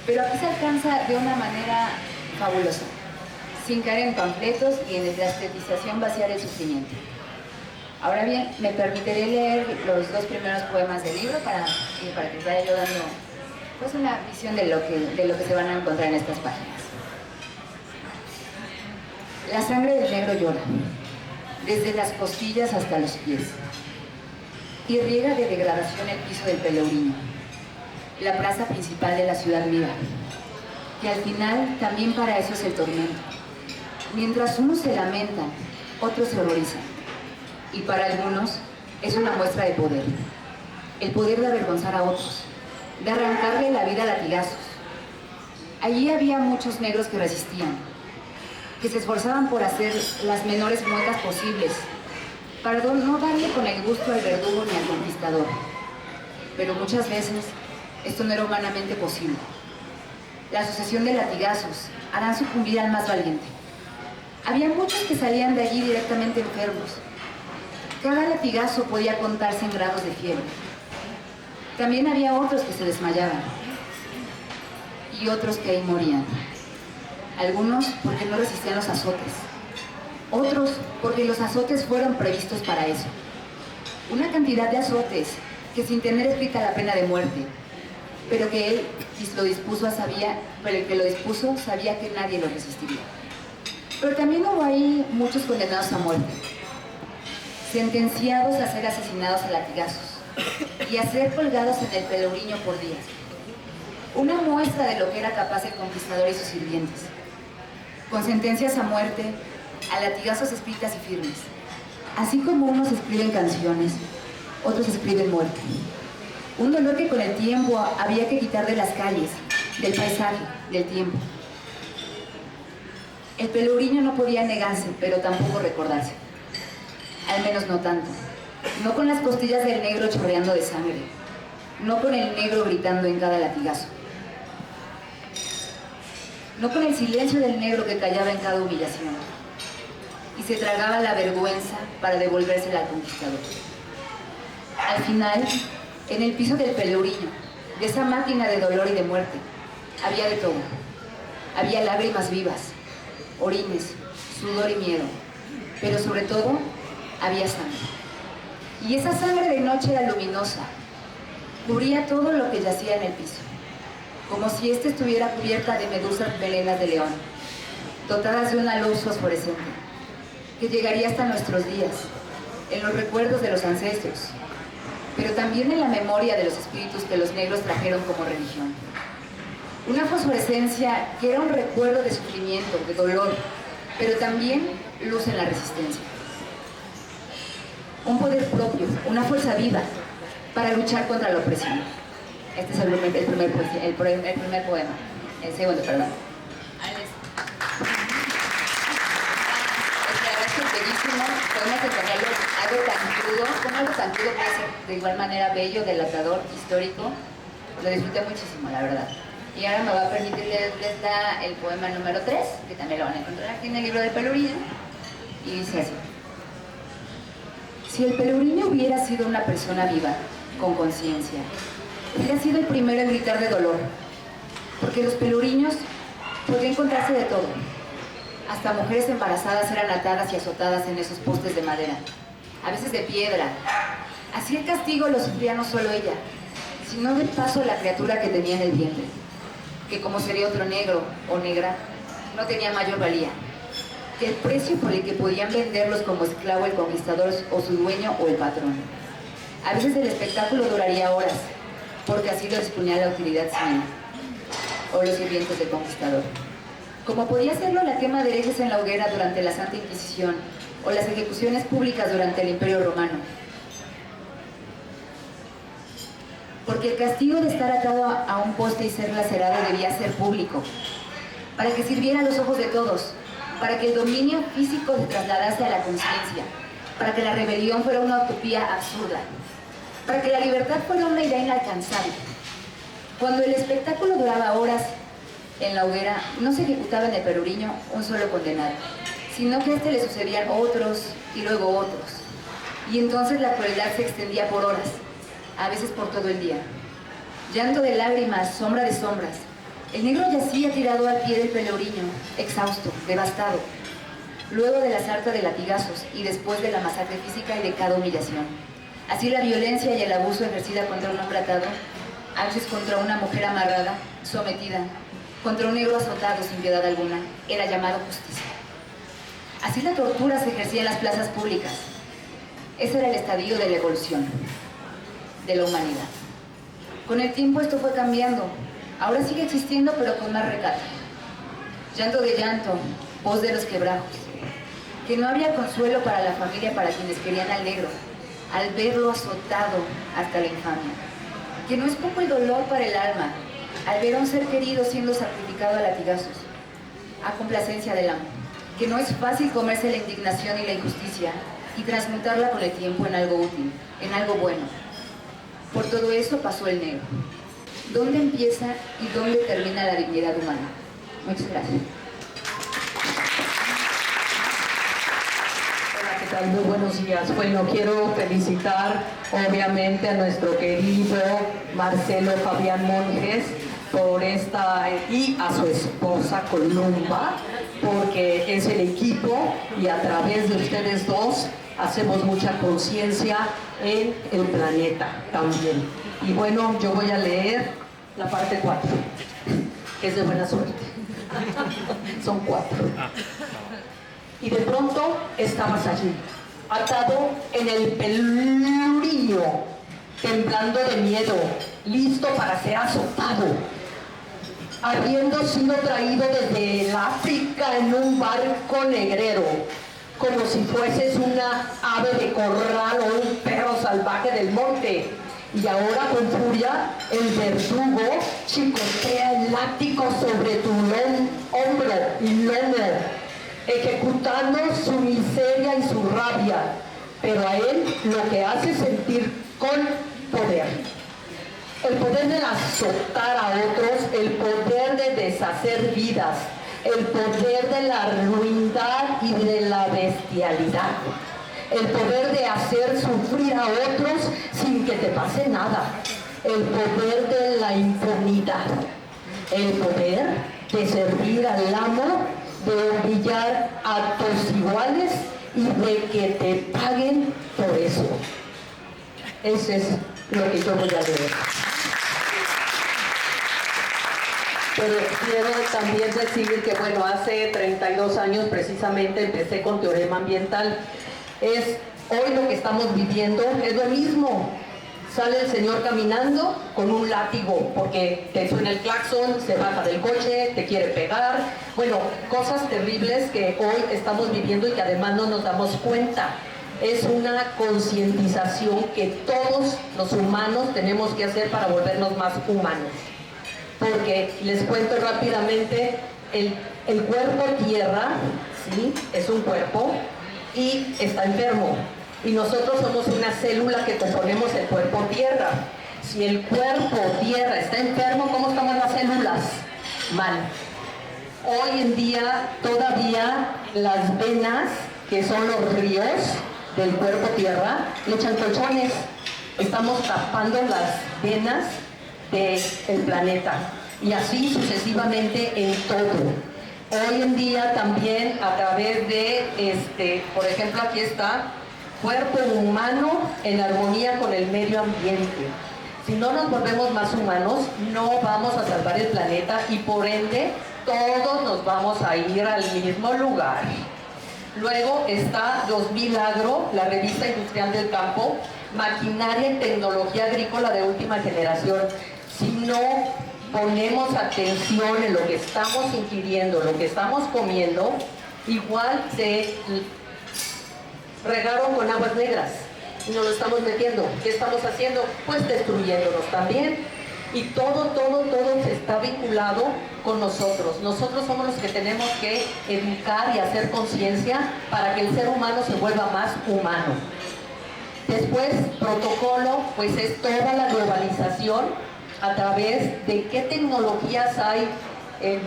pero aquí se alcanza de una manera fabulosa, sin caer en panfletos y en la estetización vaciar el sufrimiento. Ahora bien, me permitiré leer los dos primeros poemas del libro para que les vaya yo dando pues una visión de lo que se van a encontrar en estas páginas. La sangre del negro llora, desde las costillas hasta los pies, y riega de degradación el piso del Pelourinho, la plaza principal de la ciudad viva, que al final también para eso es el tormento. Mientras unos se lamentan, otros se horrorizan, y para algunos es una muestra de poder, el poder de avergonzar a otros, de arrancarle la vida a latigazos. Allí había muchos negros que resistían, que se esforzaban por hacer las menores muecas posibles, para no darle con el gusto al verdugo ni al conquistador. Pero muchas veces esto no era humanamente posible. La sucesión de latigazos harán sucumbir al más valiente. Había muchos que salían de allí directamente enfermos. Cada latigazo podía contarse en grados de fiebre. También había otros que se desmayaban y otros que ahí morían. Algunos porque no resistían los azotes, otros porque los azotes fueron previstos para eso. Una cantidad de azotes que sin tener escrita la pena de muerte, pero que él lo dispuso pero el que lo dispuso sabía que nadie lo resistiría. Pero también hubo ahí muchos condenados a muerte, sentenciados a ser asesinados a latigazos y a ser colgados en el Pelourinho por días. Una muestra de lo que era capaz el conquistador y sus sirvientes, con sentencias a muerte, a latigazos escritas y firmes. Así como unos escriben canciones, otros escriben muerte. Un dolor que con el tiempo había que quitar de las calles, del paisaje, del tiempo. El Pelourinho no podía negarse, pero tampoco recordarse. Al menos no tanto. No con las costillas del negro chorreando de sangre. No con el negro gritando en cada latigazo. No con el silencio del negro que callaba en cada humillación y se tragaba la vergüenza para devolvérsela al conquistador. Al final, en el piso del Pelourinho, de esa máquina de dolor y de muerte, había de todo. Había lágrimas vivas, orines, sudor y miedo, pero sobre todo, había sangre. Y esa sangre de noche era luminosa, cubría todo lo que yacía en el piso, como si éste estuviera cubierta de medusas melenas de león, dotadas de una luz fosforescente, que llegaría hasta nuestros días, en los recuerdos de los ancestros, pero también en la memoria de los espíritus que los negros trajeron como religión. Una fosforescencia que era un recuerdo de sufrimiento, de dolor, pero también luz en la resistencia. Un poder propio, una fuerza viva para luchar contra la opresión. Este es el primer poema, el segundo, perdón. Es bellísimo, podemos entenderlo algo tan crudo puede ser de igual manera bello, delatador, histórico. Lo disfruté muchísimo, la verdad. Y ahora me va a permitir leerles el poema número 3, que también lo van a encontrar aquí en el libro del Pelourinho, y dice así. Si el Pelourinho hubiera sido una persona viva, con conciencia, hubiera sido el primero en gritar de dolor, porque los pelourinhos podían encontrarse de todo. Hasta mujeres embarazadas eran atadas y azotadas en esos postes de madera, a veces de piedra, Así el castigo lo sufría no solo ella, sino de paso la criatura que tenía en el vientre, que como sería otro negro o negra, no tenía mayor valía que el precio por el que podían venderlos como esclavo el conquistador o su dueño o el patrón. A veces el espectáculo duraría horas, porque así lo disponía la utilidad civil o los sirvientes del conquistador. Como podía serlo la quema de herejes en la hoguera durante la Santa Inquisición o las ejecuciones públicas durante el Imperio Romano. Porque el castigo de estar atado a un poste y ser lacerado debía ser público, para que sirviera a los ojos de todos, para que el dominio físico se trasladase a la conciencia, para que la rebelión fuera una utopía absurda, para que la libertad fuera una idea inalcanzable. Cuando el espectáculo duraba horas en la hoguera, no se ejecutaba en el Peruriño un solo condenado, sino que a este le sucedían otros y luego otros. Y entonces la crueldad se extendía por horas, a veces por todo el día. Llanto de lágrimas, sombra de sombras. El negro yacía tirado al pie del Peruriño, exhausto, devastado, luego de la sarta de latigazos y después de la masacre física y de cada humillación. Así la violencia y el abuso ejercida contra un hombre atado, a veces contra una mujer amarrada, sometida, contra un negro azotado sin piedad alguna, era llamado justicia. Así la tortura se ejercía en las plazas públicas. Ese era el estadio de la evolución de la humanidad. Con el tiempo esto fue cambiando. Ahora sigue existiendo, pero con más recato. Llanto de llanto, voz de los quebrajos. Que no había consuelo para la familia, para quienes querían al negro, al verlo azotado hasta la infamia. Que no es poco el dolor para el alma, al ver a un ser querido siendo sacrificado a latigazos, a complacencia del amo. Que no es fácil comerse la indignación y la injusticia y transmutarla con el tiempo en algo útil, en algo bueno. Por todo eso pasó el negro. ¿Dónde empieza y dónde termina la dignidad humana? Muchas gracias. Hola, ¿qué tal? Muy buenos días. Bueno, quiero felicitar obviamente a nuestro querido Marcelo Fabián Monjes por esta y a su esposa Columba, porque es el equipo y a través de ustedes dos hacemos mucha conciencia en el planeta también. Y bueno, yo voy a leer la parte 4, que es de buena suerte. Son 4. Y de pronto estabas allí, atado en el Peruriño, temblando de miedo, listo para ser azotado, habiendo sido traído desde el África en un barco negrero, como si fueses una ave de corral o un perro salvaje del monte. Y ahora con furia el verdugo chicotea el látigo sobre tu hombro y lomo, ejecutando su miseria y su rabia, pero a él lo que hace sentir con poder. El poder de azotar a otros, el poder de deshacer vidas, el poder de la ruindad y de la bestialidad, el poder de hacer sufrir a otros sin que te pase nada, el poder de la impunidad, el poder de servir al amo, de humillar a tus iguales y de que te paguen por eso. Eso es lo que yo voy a leer. Pero quiero también decir que, bueno, hace 32 años precisamente empecé con Teorema Ambiental. Hoy lo que estamos viviendo es lo mismo. Sale el señor caminando con un látigo porque te suena el claxon, se baja del coche, te quiere pegar. Bueno, cosas terribles que hoy estamos viviendo y que además no nos damos cuenta. Es una concientización que todos los humanos tenemos que hacer para volvernos más humanos. Porque les cuento rápidamente, el cuerpo tierra, ¿sí? Es un cuerpo y está enfermo. Y nosotros somos una célula que componemos el cuerpo tierra. Si el cuerpo tierra está enfermo, ¿cómo estamos las células? Mal. Hoy en día todavía las venas, que son los ríos del cuerpo tierra, le echan colchones. Estamos tapando las venas del planeta. Y así sucesivamente en todo. Hoy en día también a través de, por ejemplo, aquí está cuerpo humano en armonía con el medio ambiente. Si no nos volvemos más humanos, no vamos a salvar el planeta y por ende todos nos vamos a ir al mismo lugar. Luego está 2000 Agro, la revista industrial del campo, maquinaria y tecnología agrícola de última generación. Si no ponemos atención en lo que estamos ingiriendo, lo que estamos comiendo, igual se regaron con aguas negras y nos lo estamos metiendo. ¿Qué estamos haciendo? Pues destruyéndonos también. Y todo está vinculado con nosotros. Nosotros somos los que tenemos que educar y hacer conciencia para que el ser humano se vuelva más humano. Después, protocolo, pues es toda la globalización a través de qué tecnologías hay en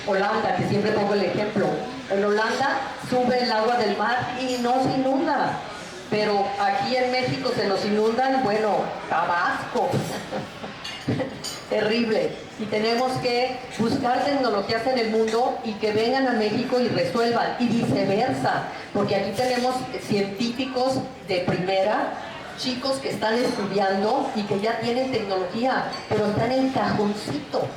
Holanda, que siempre pongo el ejemplo. En Holanda sube el agua del mar y no se inunda. Pero aquí en México se nos inundan, bueno, Tabasco. Terrible. Y tenemos que buscar tecnologías en el mundo y que vengan a México y resuelvan, y viceversa, porque aquí tenemos científicos de primera, chicos que están estudiando y que ya tienen tecnología, pero están en cajoncito.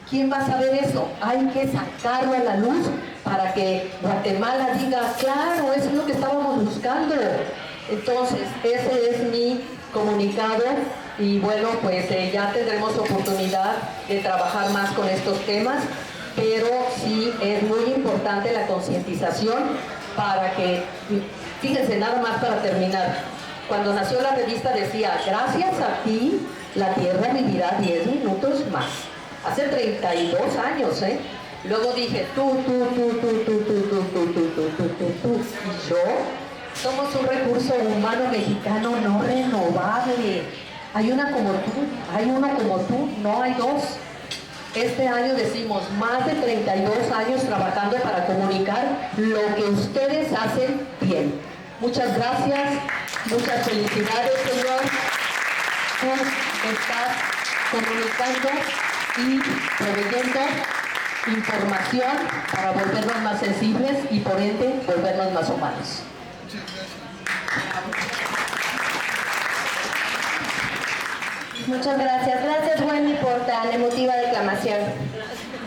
¿Quién va a saber eso? Hay que sacarlo a la luz para que Guatemala diga, claro, eso es lo que estábamos buscando. Entonces, ese es mi comunicado y bueno, pues ya tendremos oportunidad de trabajar más con estos temas, pero sí es muy importante la concientización para que, fíjense, nada más para terminar, cuando nació la revista decía, gracias a ti la Tierra vivirá 10 minutos más. Hace 32 años, ¿eh? Luego dije, tú, y yo. Somos un recurso humano mexicano no renovable. Hay una como tú, hay uno como tú, no hay dos. Este año decimos más de 32 años trabajando para comunicar lo que ustedes hacen bien. Muchas gracias, muchas felicidades, señor. Tú estás comunicando y proveyendo información para volvernos más sensibles y por ende volvernos más humanos. Muchas gracias. Gracias, Wendy, por tan emotiva declamación.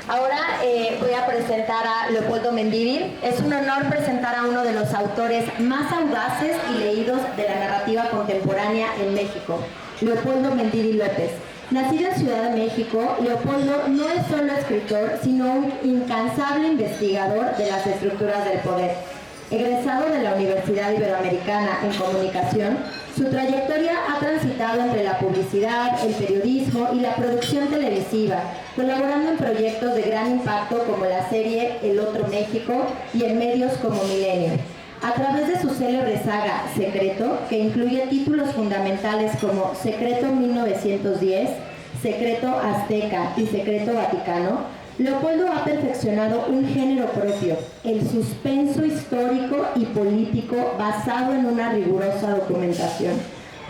Ahora voy a presentar a Leopoldo Mendívil. Es un honor presentar a uno de los autores más audaces y leídos de la narrativa contemporánea en México, Leopoldo Mendívil López. Nacido en Ciudad de México, Leopoldo no es solo escritor, sino un incansable investigador de las estructuras del poder. Egresado de la Universidad Iberoamericana en Comunicación, su trayectoria ha transitado entre la publicidad, el periodismo y la producción televisiva, colaborando en proyectos de gran impacto como la serie El Otro México y en medios como Milenio. A través de su célebre saga Secreto, que incluye títulos fundamentales como Secreto 1910, Secreto Azteca y Secreto Vaticano, Leopoldo ha perfeccionado un género propio, el suspenso histórico y político basado en una rigurosa documentación.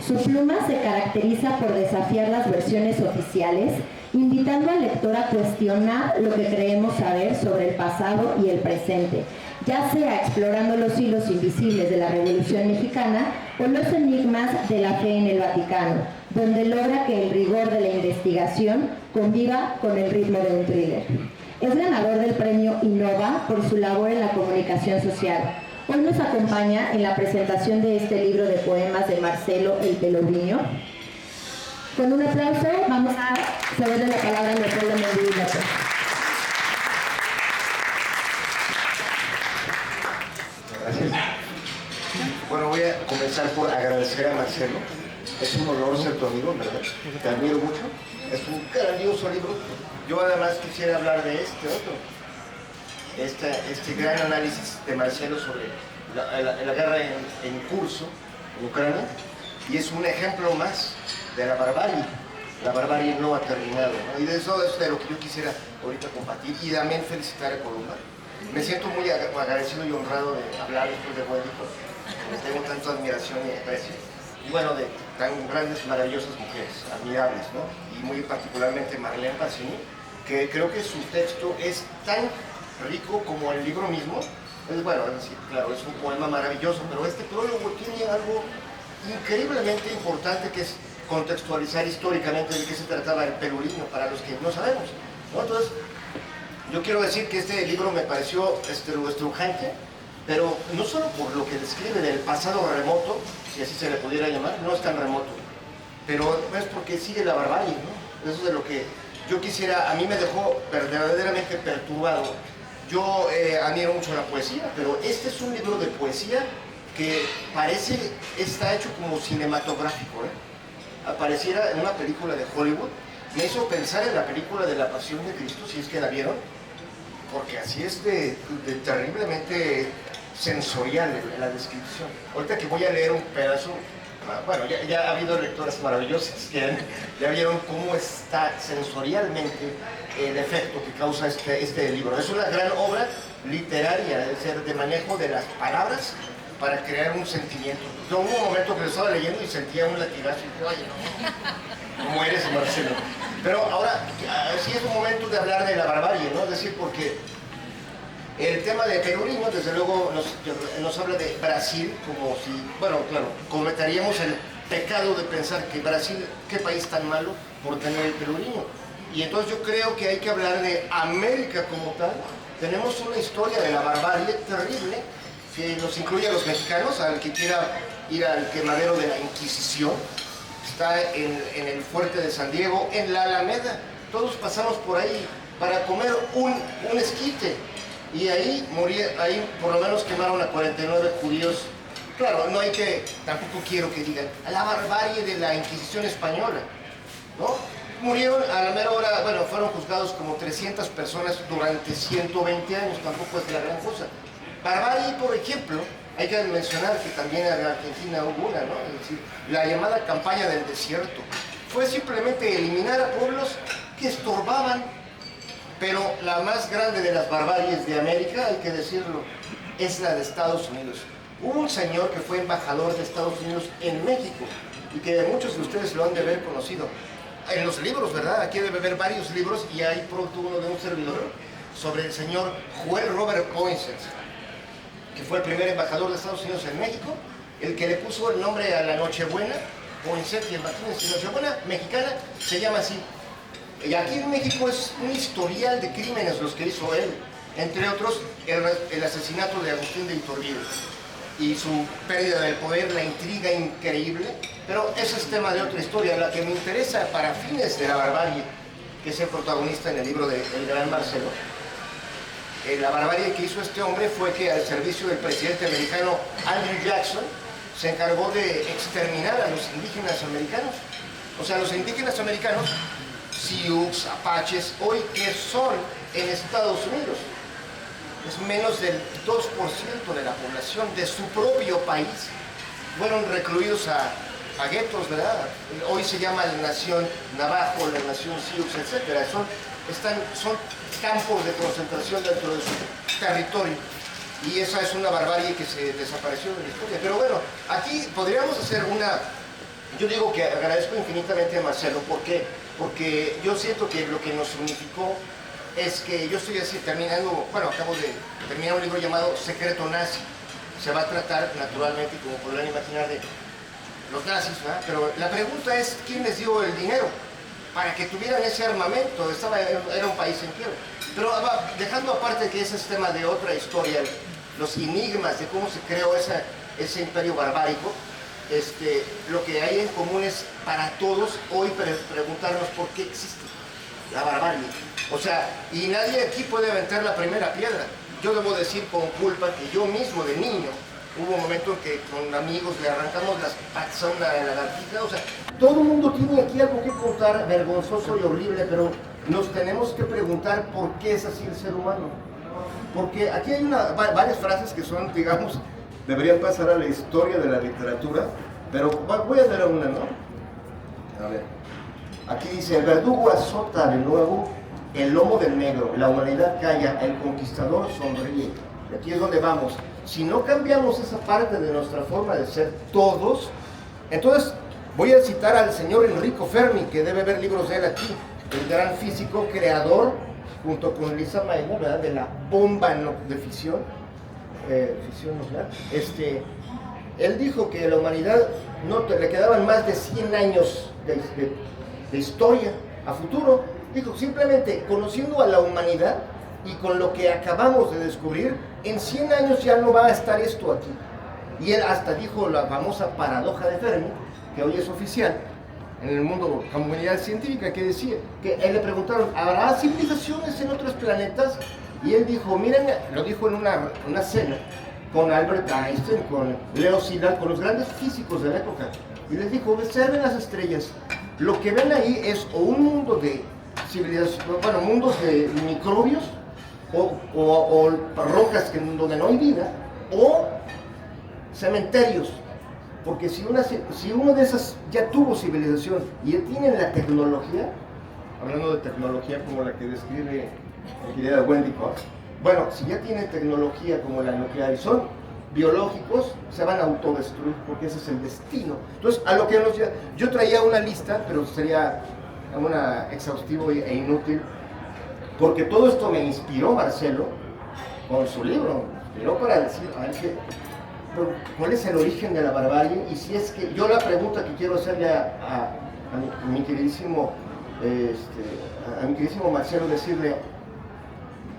Su pluma se caracteriza por desafiar las versiones oficiales, invitando al lector a cuestionar lo que creemos saber sobre el pasado y el presente, ya sea explorando los hilos invisibles de la Revolución Mexicana o los enigmas de la fe en el Vaticano, donde logra que el rigor de la investigación conviva con el ritmo de un thriller. Es ganador del premio Innova por su labor en la comunicación social. Hoy nos acompaña en la presentación de este libro de poemas de Marcelo El Pelourinho. Con un aplauso vamos a cederle la palabra a Leopoldo Mendívil López. Gracias. Bueno, voy a comenzar por agradecer a Marcelo. Es un honor ser tu amigo, ¿verdad? Te admiro mucho. Es un grandioso libro. Yo además quisiera hablar de este otro. Este gran análisis de Marcelo sobre la guerra en curso en Ucrania. Y es un ejemplo más de la barbarie. La barbarie no ha terminado, ¿no? Y de eso es de lo que yo quisiera ahorita compartir. Y también felicitar a Columba. Me siento muy agradecido y honrado de hablar después de Wendy, porque tengo tanta admiración y aprecio. Y bueno, de tan grandes, maravillosas mujeres, admirables, ¿no? Y muy particularmente Marlene Pasini, que creo que su texto es tan rico como el libro mismo. Bueno, es decir, claro, es un poema maravilloso, pero este prólogo tiene parece algo increíblemente importante, que es contextualizar históricamente de qué se trataba el Perulino, para los que no sabemos, ¿no? Entonces, yo quiero decir que este libro me pareció estrujante, pero no solo por lo que describe del pasado remoto, si así se le pudiera llamar, no es tan remoto, pero es porque sigue la barbarie, ¿no? Eso es de lo que yo quisiera, a mí me dejó verdaderamente perturbado. Yo admiro mucho la poesía, pero este es un libro de poesía que parece, está hecho como cinematográfico, ¿eh? Pareciera en una película de Hollywood. Me hizo pensar en la película de La Pasión de Cristo, si es que la vieron, porque así es de terriblemente sensorial la descripción. Ahorita que voy a leer un pedazo, bueno, ya ha habido lectoras maravillosas que ya vieron cómo está sensorialmente el efecto que causa este libro. Es una gran obra literaria, es decir, de manejo de las palabras para crear un sentimiento. Yo hubo un momento que lo estaba leyendo y sentía un latigazo y dije, oye, no, ¿cómo eres, Marcelo? Pero ahora sí es un momento de hablar de la barbarie, ¿no? Es decir, porque el tema de Perulino, desde luego, nos habla de Brasil como si, bueno, claro, cometeríamos el pecado de pensar que Brasil, qué país tan malo por tener el Perulino. Y entonces yo creo que hay que hablar de América como tal. Tenemos una historia de la barbarie terrible, que nos incluye a los mexicanos, al que quiera ir al quemadero de la Inquisición. Está en el fuerte de San Diego, en la Alameda. Todos pasamos por ahí para comer un esquite. Y ahí por lo menos quemaron a 49 judíos. Claro, no hay que, tampoco quiero que digan, a la barbarie de la Inquisición española, ¿no? Murieron a la mera hora, bueno, fueron juzgados como 300 personas durante 120 años, tampoco es la gran cosa. Barbarie, por ejemplo, hay que mencionar que también en Argentina hubo una, ¿no? Es decir, la llamada campaña del desierto. Fue simplemente eliminar a pueblos que estorbaban, pero la más grande de las barbaries de América, hay que decirlo, es la de Estados Unidos. Hubo un señor que fue embajador de Estados Unidos en México y que muchos de ustedes lo han de haber conocido. En los libros, ¿verdad? Aquí debe haber varios libros y hay pronto uno de un servidor sobre el señor Joel Robert Poinsett, que fue el primer embajador de Estados Unidos en México, el que le puso el nombre a la Nochebuena, Poinsett, y imagínense, Nochebuena mexicana se llama así. Y aquí en México es un historial de crímenes los que hizo él, entre otros el asesinato de Agustín de Iturbide y su pérdida del poder, la intriga increíble, pero ese es tema de otra historia. La que me interesa para fines de la barbarie, que es el protagonista en el libro de El Gran Marcelo, la barbarie que hizo este hombre fue que al servicio del presidente americano Andrew Jackson se encargó de exterminar a los indígenas americanos. O sea, los indígenas americanos, Sioux, Apaches, hoy que son en Estados Unidos, es menos del 2% de la población de su propio país. Fueron recluidos a guetos, ¿verdad? Hoy se llama la nación Navajo, la nación Sioux, etc. Son campos de concentración dentro de su territorio. Y esa es una barbarie que se desapareció de la historia. Pero bueno, aquí podríamos hacer una... Yo digo que agradezco infinitamente a Marcelo. ¿Por qué? Porque yo siento que lo que nos unificó es que yo estoy así terminando, bueno, acabo de terminar un libro llamado Secreto Nazi. Se va a tratar, naturalmente, como podrán imaginar, de los nazis, ¿verdad? Pero la pregunta es, ¿quién les dio el dinero para que tuvieran ese armamento? Era un país en quiebra. Pero dejando aparte que ese es tema de otra historia, los enigmas de cómo se creó ese imperio barbárico, lo que hay en común es para todos hoy preguntarnos por qué existe la barbarie. O sea, y nadie aquí puede aventar la primera piedra. Yo debo decir con culpa que yo mismo de niño, hubo un momento en que con amigos le arrancamos las patas a una lagartija. O sea, todo el mundo tiene aquí algo que contar, vergonzoso y horrible, pero nos tenemos que preguntar por qué es así el ser humano. Porque aquí hay varias frases que son, digamos, deberían pasar a la historia de la literatura, pero voy a dar una, ¿no? A ver, aquí dice, el verdugo azota de nuevo el lomo del negro, la humanidad calla, el conquistador sonríe. Y aquí es donde vamos. Si no cambiamos esa parte de nuestra forma de ser todos, entonces voy a citar al señor Enrico Fermi, que debe haber libros de él aquí, el gran físico creador, junto con Lisa Meitner, ¿verdad?, de la bomba de fisión nuclear. Él dijo que a la humanidad le quedaban más de 100 años de historia a futuro. Dijo, simplemente conociendo a la humanidad y con lo que acabamos de descubrir, en 100 años ya no va a estar esto aquí. Y él hasta dijo la famosa paradoja de Fermi, que hoy es oficial en el mundo, comunidad científica, que decía, que él le preguntaron, ¿habrá civilizaciones en otros planetas? Y él dijo, miren, lo dijo en una cena con Albert Einstein, con Leo Szilard, con los grandes físicos de la época, y les dijo, observen las estrellas, lo que ven ahí es o un mundo de civilización, bueno, mundos de microbios, o rocas donde no hay vida, o cementerios, porque si uno de esas ya tuvo civilización y ya tienen la tecnología, hablando de tecnología como la que describe mi querida Wendy Cox, bueno, si ya tienen tecnología como la nuclear y son biológicos, se van a autodestruir, porque ese es el destino. Entonces, a lo que yo traía una lista, pero sería una exhaustivo e inútil, porque todo esto me inspiró Marcelo con su libro, me inspiró para decir, a ver cuál es el origen de la barbarie, y si es que yo la pregunta que quiero hacerle a mi queridísimo Marcelo, decirle,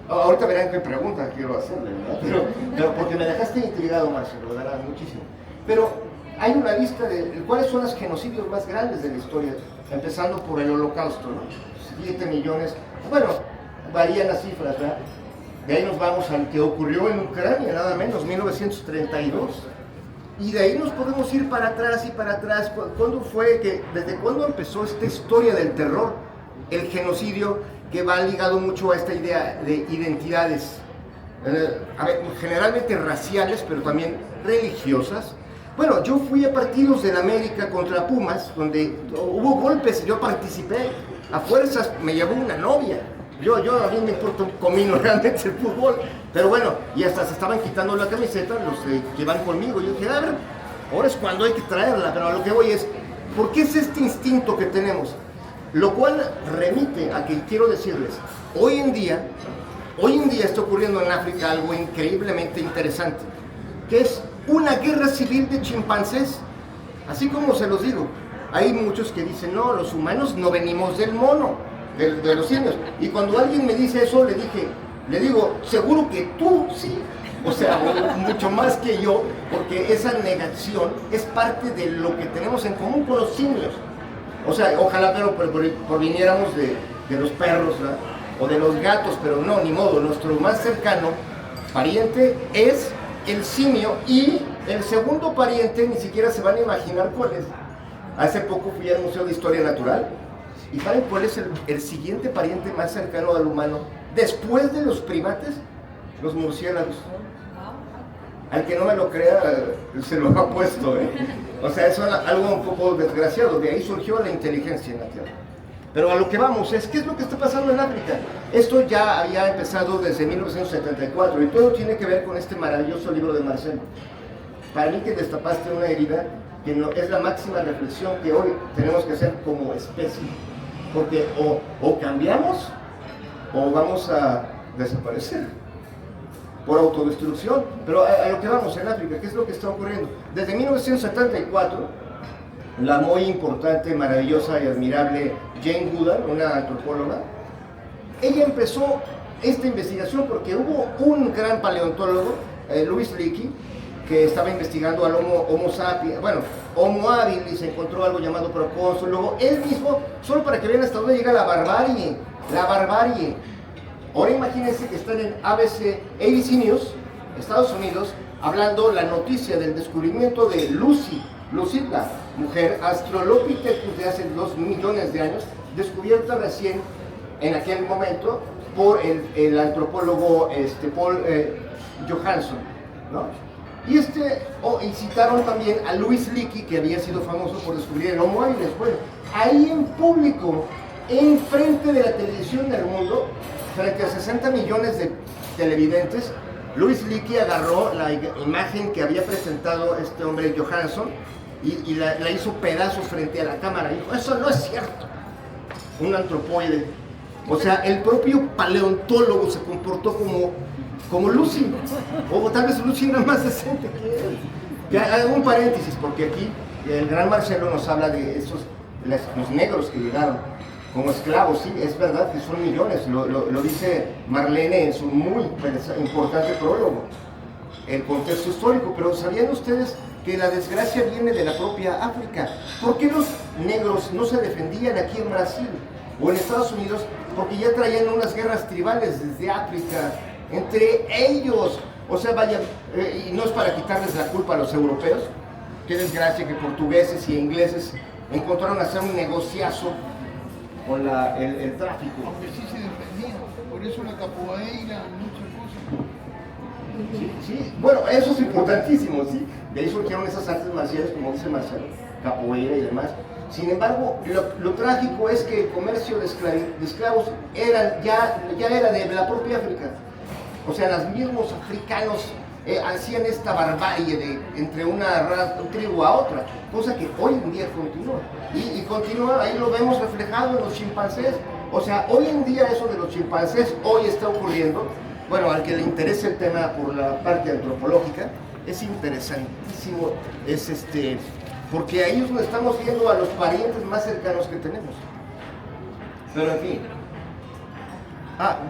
ahorita verán qué pregunta quiero hacerle, ¿verdad? Pero porque me dejaste intrigado, Marcelo, ¿verdad? Muchísimo. Pero hay una lista de cuáles son los genocidios más grandes de la historia, empezando por el Holocausto, ¿no? 7 millones, bueno, varían las cifras, ¿verdad? De ahí nos vamos al que ocurrió en Ucrania, nada menos, 1932. Y de ahí nos podemos ir para atrás y para atrás. ¿Desde cuándo empezó esta historia del terror? El genocidio, que va ligado mucho a esta idea de identidades, generalmente raciales, pero también religiosas. Bueno, yo fui a partidos del América contra Pumas, donde hubo golpes, yo participé, a fuerzas me llevó una novia. A mí me importa un comino realmente el fútbol, pero bueno, y hasta se estaban quitando la camiseta los que van conmigo. Yo dije, a ver, ahora es cuando hay que traerla, pero a lo que voy es, ¿por qué es este instinto que tenemos? Lo cual remite a que quiero decirles, hoy en día está ocurriendo en África algo increíblemente interesante, que es una guerra civil de chimpancés. Así como se los digo, hay muchos que dicen, no, los humanos no venimos del mono, de los simios. Y cuando alguien me dice eso, le digo, seguro que tú sí, o sea, mucho más que yo, porque esa negación es parte de lo que tenemos en común con los simios. O sea, ojalá pero proviniéramos de los perros, ¿verdad? O de los gatos, pero no, ni modo. Nuestro más cercano pariente es el simio, y el segundo pariente ni siquiera se van a imaginar cuál es. Hace poco fui al Museo de Historia Natural, y ¿saben cuál es el siguiente pariente más cercano al humano? Después de los primates, los murciélagos. Al que no me lo crea, se lo ha puesto, ¿eh? O sea, eso es algo un poco desgraciado. De ahí surgió la inteligencia en la Tierra. Pero a lo que vamos es, ¿qué es lo que está pasando en África? Esto ya había empezado desde 1974, y todo tiene que ver con este maravilloso libro de Marcelo. Para mí que destapaste una herida que es la máxima reflexión que hoy tenemos que hacer como especie. Porque o cambiamos o vamos a desaparecer por autodestrucción. Pero a lo que vamos en África, ¿qué es lo que está ocurriendo? Desde 1974, la muy importante, maravillosa y admirable Jane Goodall, una antropóloga, ella empezó esta investigación porque hubo un gran paleontólogo, Louis Leakey, que estaba investigando al Homo sapiens, bueno, Homo habilis, se encontró algo llamado Procónsul, luego él mismo, solo para que vean hasta dónde llega la barbarie. Ahora imagínense que están en ABC News, Estados Unidos, hablando la noticia del descubrimiento de Lucy, la mujer Australopithecus de hace 2 millones de años, descubierta recién en aquel momento por el antropólogo Paul Johansson, ¿no? Y citaron también a Louis Leakey, que había sido famoso por descubrir el Homo habilis. Bueno, ahí en público, enfrente de la televisión del mundo, frente a 60 millones de televidentes, Louis Leakey agarró la imagen que había presentado este hombre Johansson y la hizo pedazos frente a la cámara. Dijo, eso no es cierto. Un antropoide. O sea, el propio paleontólogo se comportó como Lucy, o tal vez Lucy era más decente que él. Que hago un paréntesis, porque aquí el gran Marcelo nos habla de los negros que llegaron como esclavos. Sí, es verdad que son millones, lo dice Marlene en su muy importante prólogo, el contexto histórico. Pero ¿sabían ustedes que la desgracia viene de la propia África? ¿Por qué los negros no se defendían aquí en Brasil o en Estados Unidos? Porque ya traían unas guerras tribales desde África entre ellos. O sea, vaya, y no es para quitarles la culpa a los europeos. Qué desgracia que portugueses y ingleses encontraron hacer un negociazo con el tráfico. Aunque sí se defendían, por eso la capoeira, muchas cosas. Sí, sí, bueno, eso es importantísimo, ¿sí? De ahí surgieron esas artes marciales, como dice Marcelo, capoeira y demás. Sin embargo, lo trágico es que el comercio de esclavos ya era de la propia África. O sea, los mismos africanos hacían esta barbarie entre una tribu a otra, cosa que hoy en día continúa. Y continúa, ahí lo vemos reflejado en los chimpancés. O sea, hoy en día eso de los chimpancés hoy está ocurriendo. Bueno, al que le interese el tema por la parte antropológica, es interesantísimo, porque ahí es donde estamos viendo a los parientes más cercanos que tenemos. Pero en fin.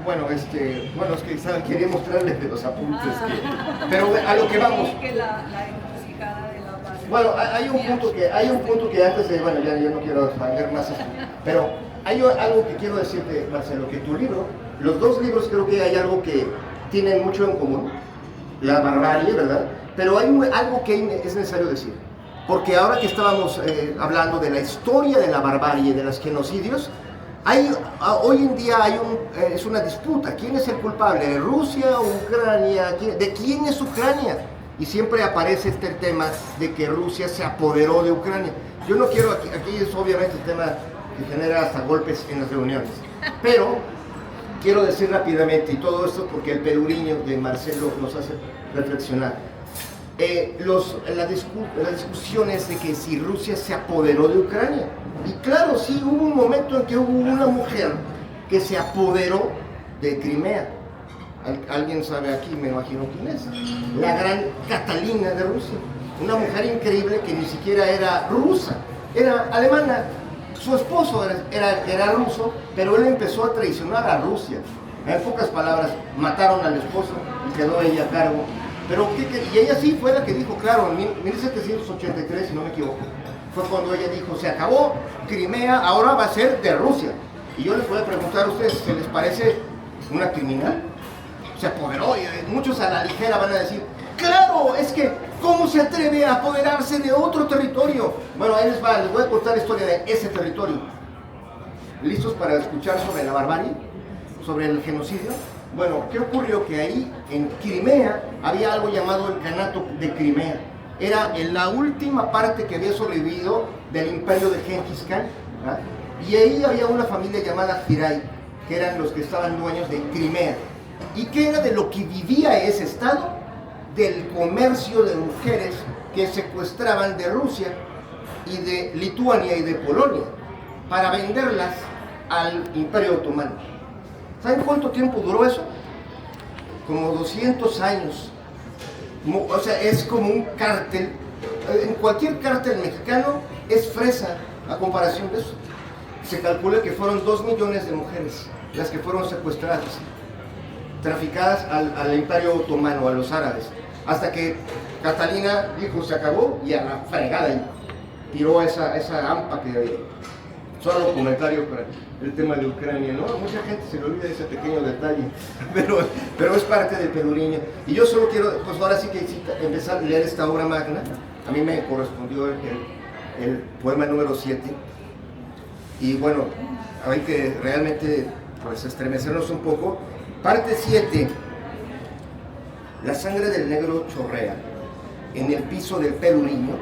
Bueno, es que quería mostrarles de los apuntes, pero a lo que vamos. Bueno, hay un punto que antes de, bueno, ya no quiero expandir más esto, pero hay algo que quiero decirte, Marcelo, que tu libro, los dos libros creo que hay algo que tienen mucho en común, la barbarie, ¿verdad? Pero hay algo que es necesario decir, porque ahora que estábamos hablando de la historia de la barbarie, de los genocidios, hoy en día es una disputa. ¿Quién es el culpable? ¿Rusia o Ucrania? ¿De quién es Ucrania? Y siempre aparece este tema de que Rusia se apoderó de Ucrania. Yo no quiero, aquí es obviamente el tema que genera hasta golpes en las reuniones, pero quiero decir rápidamente, y todo esto porque el peluriño de Marcelo nos hace reflexionar, las discusiones de que si Rusia se apoderó de Ucrania. Y claro, sí, hubo un momento en que hubo una mujer que se apoderó de Crimea. ¿Alguien sabe aquí? Me imagino quién es. La gran Catalina de Rusia. Una mujer increíble que ni siquiera era rusa, era alemana. Su esposo era ruso, pero él empezó a traicionar a Rusia. En pocas palabras, mataron al esposo y quedó ella a cargo. Pero, y ella sí fue la que dijo, claro, en 1783, si no me equivoco, fue cuando ella dijo, se acabó Crimea, ahora va a ser de Rusia. Y yo les voy a preguntar a ustedes, ¿se les parece una criminal? Se apoderó, y muchos a la ligera van a decir, claro, es que, ¿cómo se atreve a apoderarse de otro territorio? Bueno, ahí les voy a contar la historia de ese territorio. ¿Listos para escuchar sobre la barbarie? ¿Sobre el genocidio? Bueno, ¿qué ocurrió? Que ahí, en Crimea, había algo llamado el Kanato de Crimea. Era la última parte que había sobrevivido del imperio de Genghis Khan, ¿verdad? Y ahí había una familia llamada Giray, que eran los que estaban dueños de Crimea. ¿Y qué era de lo que vivía ese estado? Del comercio de mujeres que secuestraban de Rusia y de Lituania y de Polonia para venderlas al Imperio Otomano. ¿Saben cuánto tiempo duró eso? Como 200 años. O sea, es como un cártel. En cualquier cártel mexicano es fresa a comparación de eso. Se calcula que fueron 2 millones de mujeres las que fueron secuestradas, traficadas al Imperio Otomano, a los árabes, hasta que Catalina dijo se acabó y a la fregada y tiró esa hampa que había. Solo comentario para el tema de Ucrania, ¿no? Mucha gente se le olvida ese pequeño detalle, pero es parte del peluriño. Y yo solo quiero, pues ahora sí que empezar a leer esta obra magna. A mí me correspondió el poema número 7. Y bueno, hay que realmente pues estremecernos un poco. Parte 7. La sangre del negro chorrea en el piso del peluriño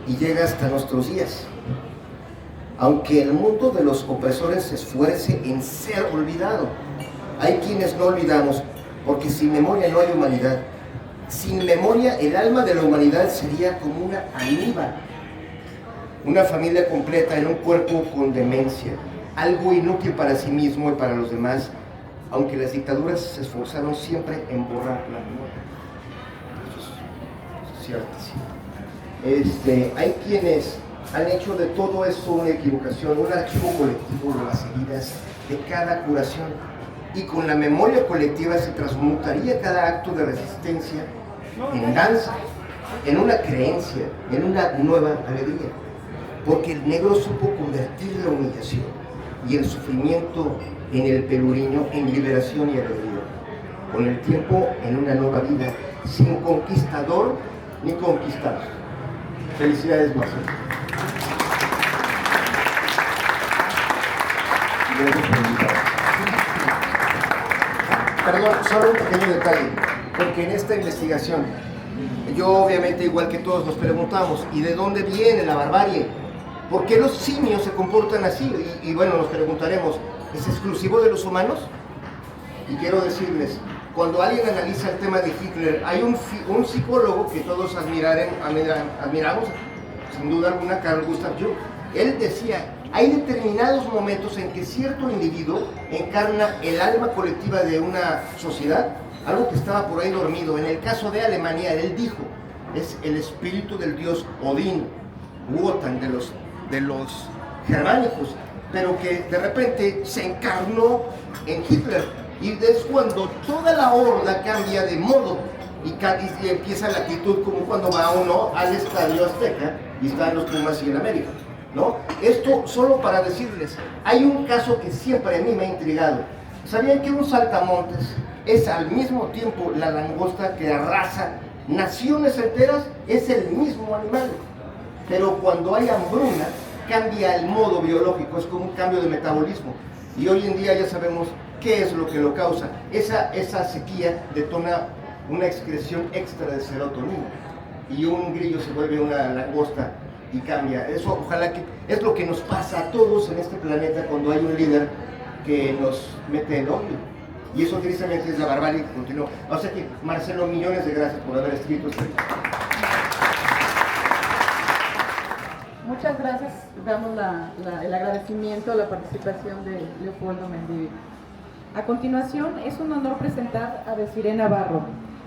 y llega hasta nuestros días. Aunque el mundo de los opresores se esfuerce en ser olvidado, hay quienes no olvidamos, porque sin memoria no hay humanidad. Sin memoria, el alma de la humanidad sería como una aníbal, una familia completa en un cuerpo con demencia, algo inútil para sí mismo y para los demás, aunque las dictaduras se esforzaron siempre en borrar la memoria. ciertísimo. Hay quienes han hecho de todo esto una equivocación, un archivo colectivo de las heridas de cada curación, y con la memoria colectiva se transmutaría cada acto de resistencia en danza, en una creencia, en una nueva alegría, porque el negro supo convertir la humillación y el sufrimiento en el pelureño en liberación y alegría, con el tiempo en una nueva vida, sin conquistador ni conquistado. Felicidades, Marcelo. Gracias por invitarme. Perdón, solo un pequeño detalle, porque en esta investigación, yo obviamente, igual que todos, nos preguntamos, ¿y de dónde viene la barbarie? ¿Por qué los simios se comportan así? Y bueno, nos preguntaremos, ¿es exclusivo de los humanos? Y quiero decirles, cuando alguien analiza el tema de Hitler, hay un psicólogo que todos admiramos, sin duda alguna, Carl Gustav Jung. Él decía, hay determinados momentos en que cierto individuo encarna el alma colectiva de una sociedad, algo que estaba por ahí dormido. En el caso de Alemania, él dijo, es el espíritu del dios Odín, Wotan, de los germánicos, pero que de repente se encarnó en Hitler. Y es cuando toda la horda cambia de modo y empieza la actitud como cuando va uno al Estadio Azteca y están los Pumas y el América, ¿no? Esto solo para decirles, hay un caso que siempre a mí me ha intrigado. ¿Sabían que un saltamontes es al mismo tiempo la langosta que arrasa naciones enteras? Es el mismo animal, pero cuando hay hambruna cambia el modo biológico, es como un cambio de metabolismo. Y hoy en día ya sabemos qué es lo que lo causa. Esa sequía detona una excreción extra de serotonina y un grillo se vuelve una langosta y cambia. Eso ojalá que es lo que nos pasa a todos en este planeta cuando hay un líder que nos mete el odio. Y eso tristemente es la barbarie que continúa. O sea que, Marcelo, millones de gracias por haber escrito este libro. Muchas gracias, damos el agradecimiento a la participación de Leopoldo Mendívil. A continuación, es un honor presentar a Desiree Navarro.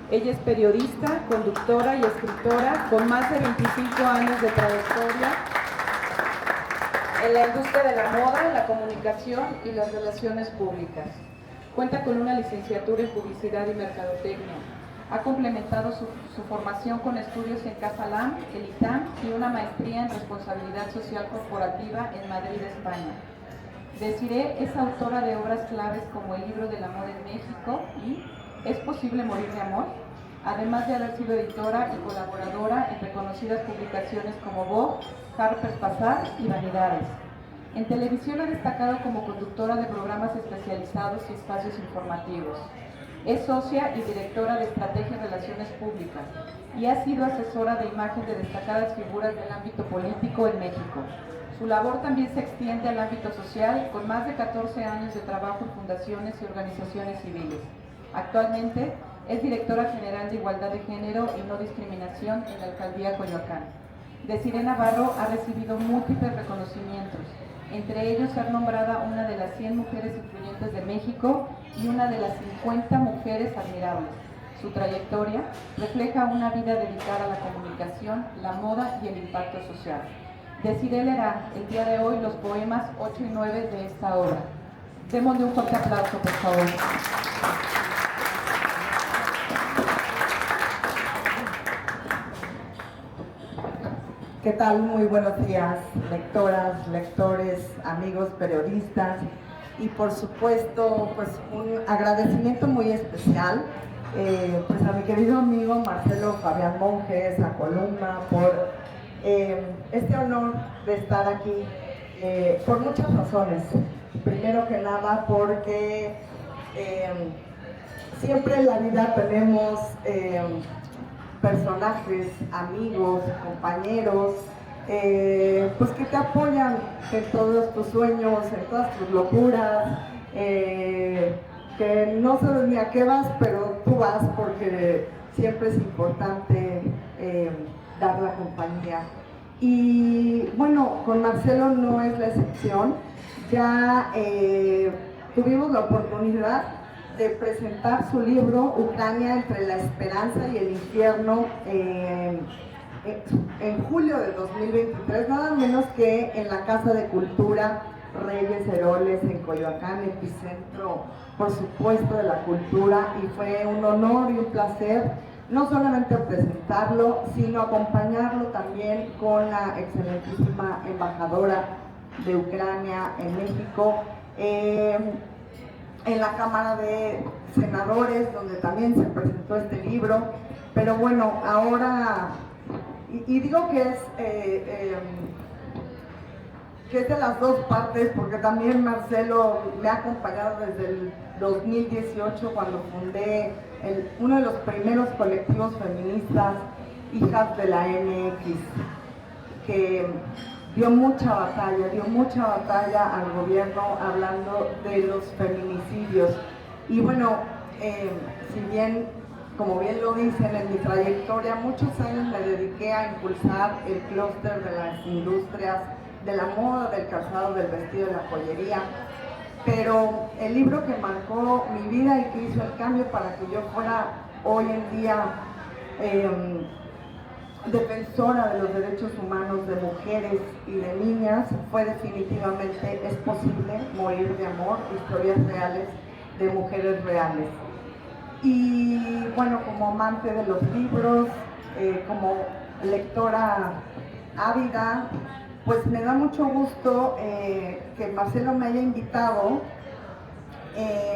Ella es periodista, conductora y escritora con más de 25 años de trayectoria en la industria de la moda, la comunicación y las relaciones públicas. Cuenta con una licenciatura en Publicidad y Mercadotecnia. Ha complementado su formación con estudios en CASALAM, el ITAM y una maestría en Responsabilidad Social Corporativa en Madrid, España. Desiree es autora de obras claves como El libro del amor en México y ¿Es posible morir de amor?, además de haber sido editora y colaboradora en reconocidas publicaciones como Vogue, Harper's Bazaar y Vanidades. En televisión ha destacado como conductora de programas especializados y espacios informativos. Es socia y directora de Estrategia y Relaciones Públicas y ha sido asesora de imagen de destacadas figuras del ámbito político en México. Su labor también se extiende al ámbito social, con más de 14 años de trabajo en fundaciones y organizaciones civiles. Actualmente es directora general de Igualdad de Género y No Discriminación en la Alcaldía Coyoacán. Desiree Navarro ha recibido múltiples reconocimientos, entre ellos ser nombrada una de las 100 mujeres influyentes de México y una de las 50 mujeres admirables. Su trayectoria refleja una vida dedicada a la comunicación, la moda y el impacto social. Desiree leerá el día de hoy los poemas 8 y 9 de esta obra. Démosle un fuerte aplauso, por favor. ¿Qué tal? Muy buenos días, lectoras, lectores, amigos periodistas y por supuesto pues un agradecimiento muy especial pues a mi querido amigo Marcelo Fabián Monjes, a Columna, por este honor de estar aquí por muchas razones. Primero que nada porque siempre en la vida tenemos personajes, amigos, compañeros, pues que te apoyan en todos tus sueños, en todas tus locuras, que no sabes ni a qué vas, pero tú vas porque siempre es importante dar la compañía. Y bueno, con Marcelo no es la excepción. Ya tuvimos la oportunidad de presentar su libro Ucrania entre la esperanza y el infierno en julio de 2023, nada menos que en la Casa de Cultura Reyes Heroles en Coyoacán, epicentro, por supuesto, de la cultura, y fue un honor y un placer no solamente presentarlo, sino acompañarlo también con la excelentísima embajadora de Ucrania en México, en la Cámara de Senadores, donde también se presentó este libro. Pero bueno, ahora, y digo que es de las dos partes, porque también Marcelo me ha acompañado desde el 2018, cuando fundé uno de los primeros colectivos feministas, Hijas de la MX, que dio mucha batalla al gobierno hablando de los feminicidios. Y bueno, si bien, como bien lo dicen, en mi trayectoria, muchos años me dediqué a impulsar el clúster de las industrias, de la moda, del calzado, del vestido, de la joyería. Pero el libro que marcó mi vida y que hizo el cambio para que yo fuera hoy en día defensora de los derechos humanos de mujeres y de niñas fue definitivamente Es posible morir de amor, historias reales de mujeres reales. Y bueno, como amante de los libros, como lectora ávida, pues me da mucho gusto que Marcelo me haya invitado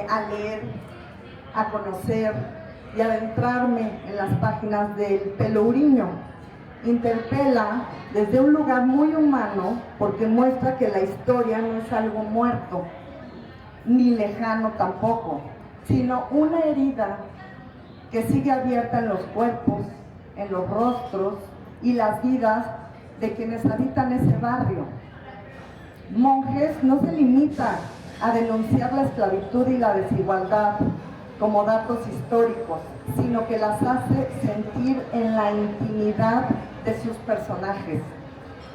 a leer, a conocer y adentrarme en las páginas del Pelourinho. Interpela desde un lugar muy humano, porque muestra que la historia no es algo muerto, ni lejano tampoco, sino una herida que sigue abierta en los cuerpos, en los rostros y las vidas de quienes habitan ese barrio. Monjes no se limita a denunciar la esclavitud y la desigualdad como datos históricos, sino que las hace sentir en la intimidad de sus personajes,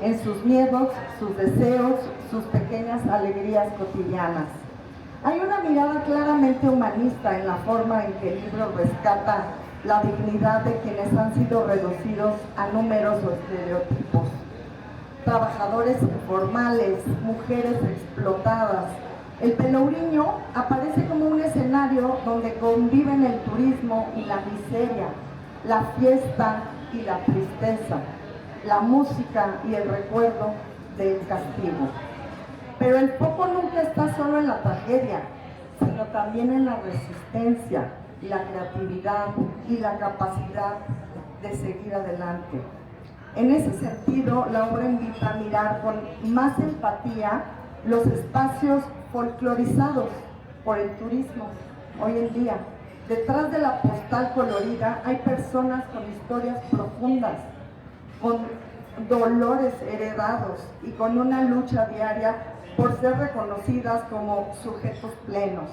en sus miedos, sus deseos, sus pequeñas alegrías cotidianas. Hay una mirada claramente humanista en la forma en que el libro rescata la dignidad de quienes han sido reducidos a números o estereotipos. Trabajadores informales, mujeres explotadas. El Pelourinho aparece como un escenario donde conviven el turismo y la miseria, la fiesta y la tristeza, la música y el recuerdo del castigo. Pero el foco nunca está solo en la tragedia, sino también en la resistencia, la creatividad y la capacidad de seguir adelante. En ese sentido, la obra invita a mirar con más empatía los espacios folclorizados por el turismo hoy en día. Detrás de la postal colorida hay personas con historias profundas, con dolores heredados y con una lucha diaria por ser reconocidas como sujetos plenos.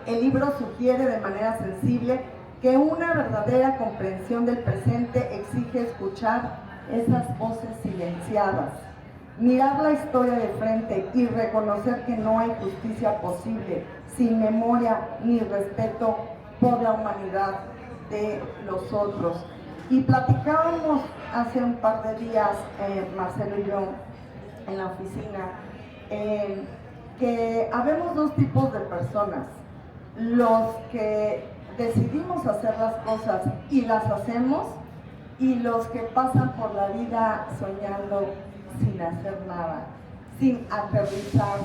El libro sugiere de manera sensible que una verdadera comprensión del presente exige escuchar esas voces silenciadas, mirar la historia de frente y reconocer que no hay justicia posible sin memoria ni respeto por la humanidad de los otros. Y platicábamos hace un par de días, Marcelo y yo, en la oficina, que habemos dos tipos de personas: los que decidimos hacer las cosas y las hacemos, y los que pasan por la vida soñando sin hacer nada, sin aterrizar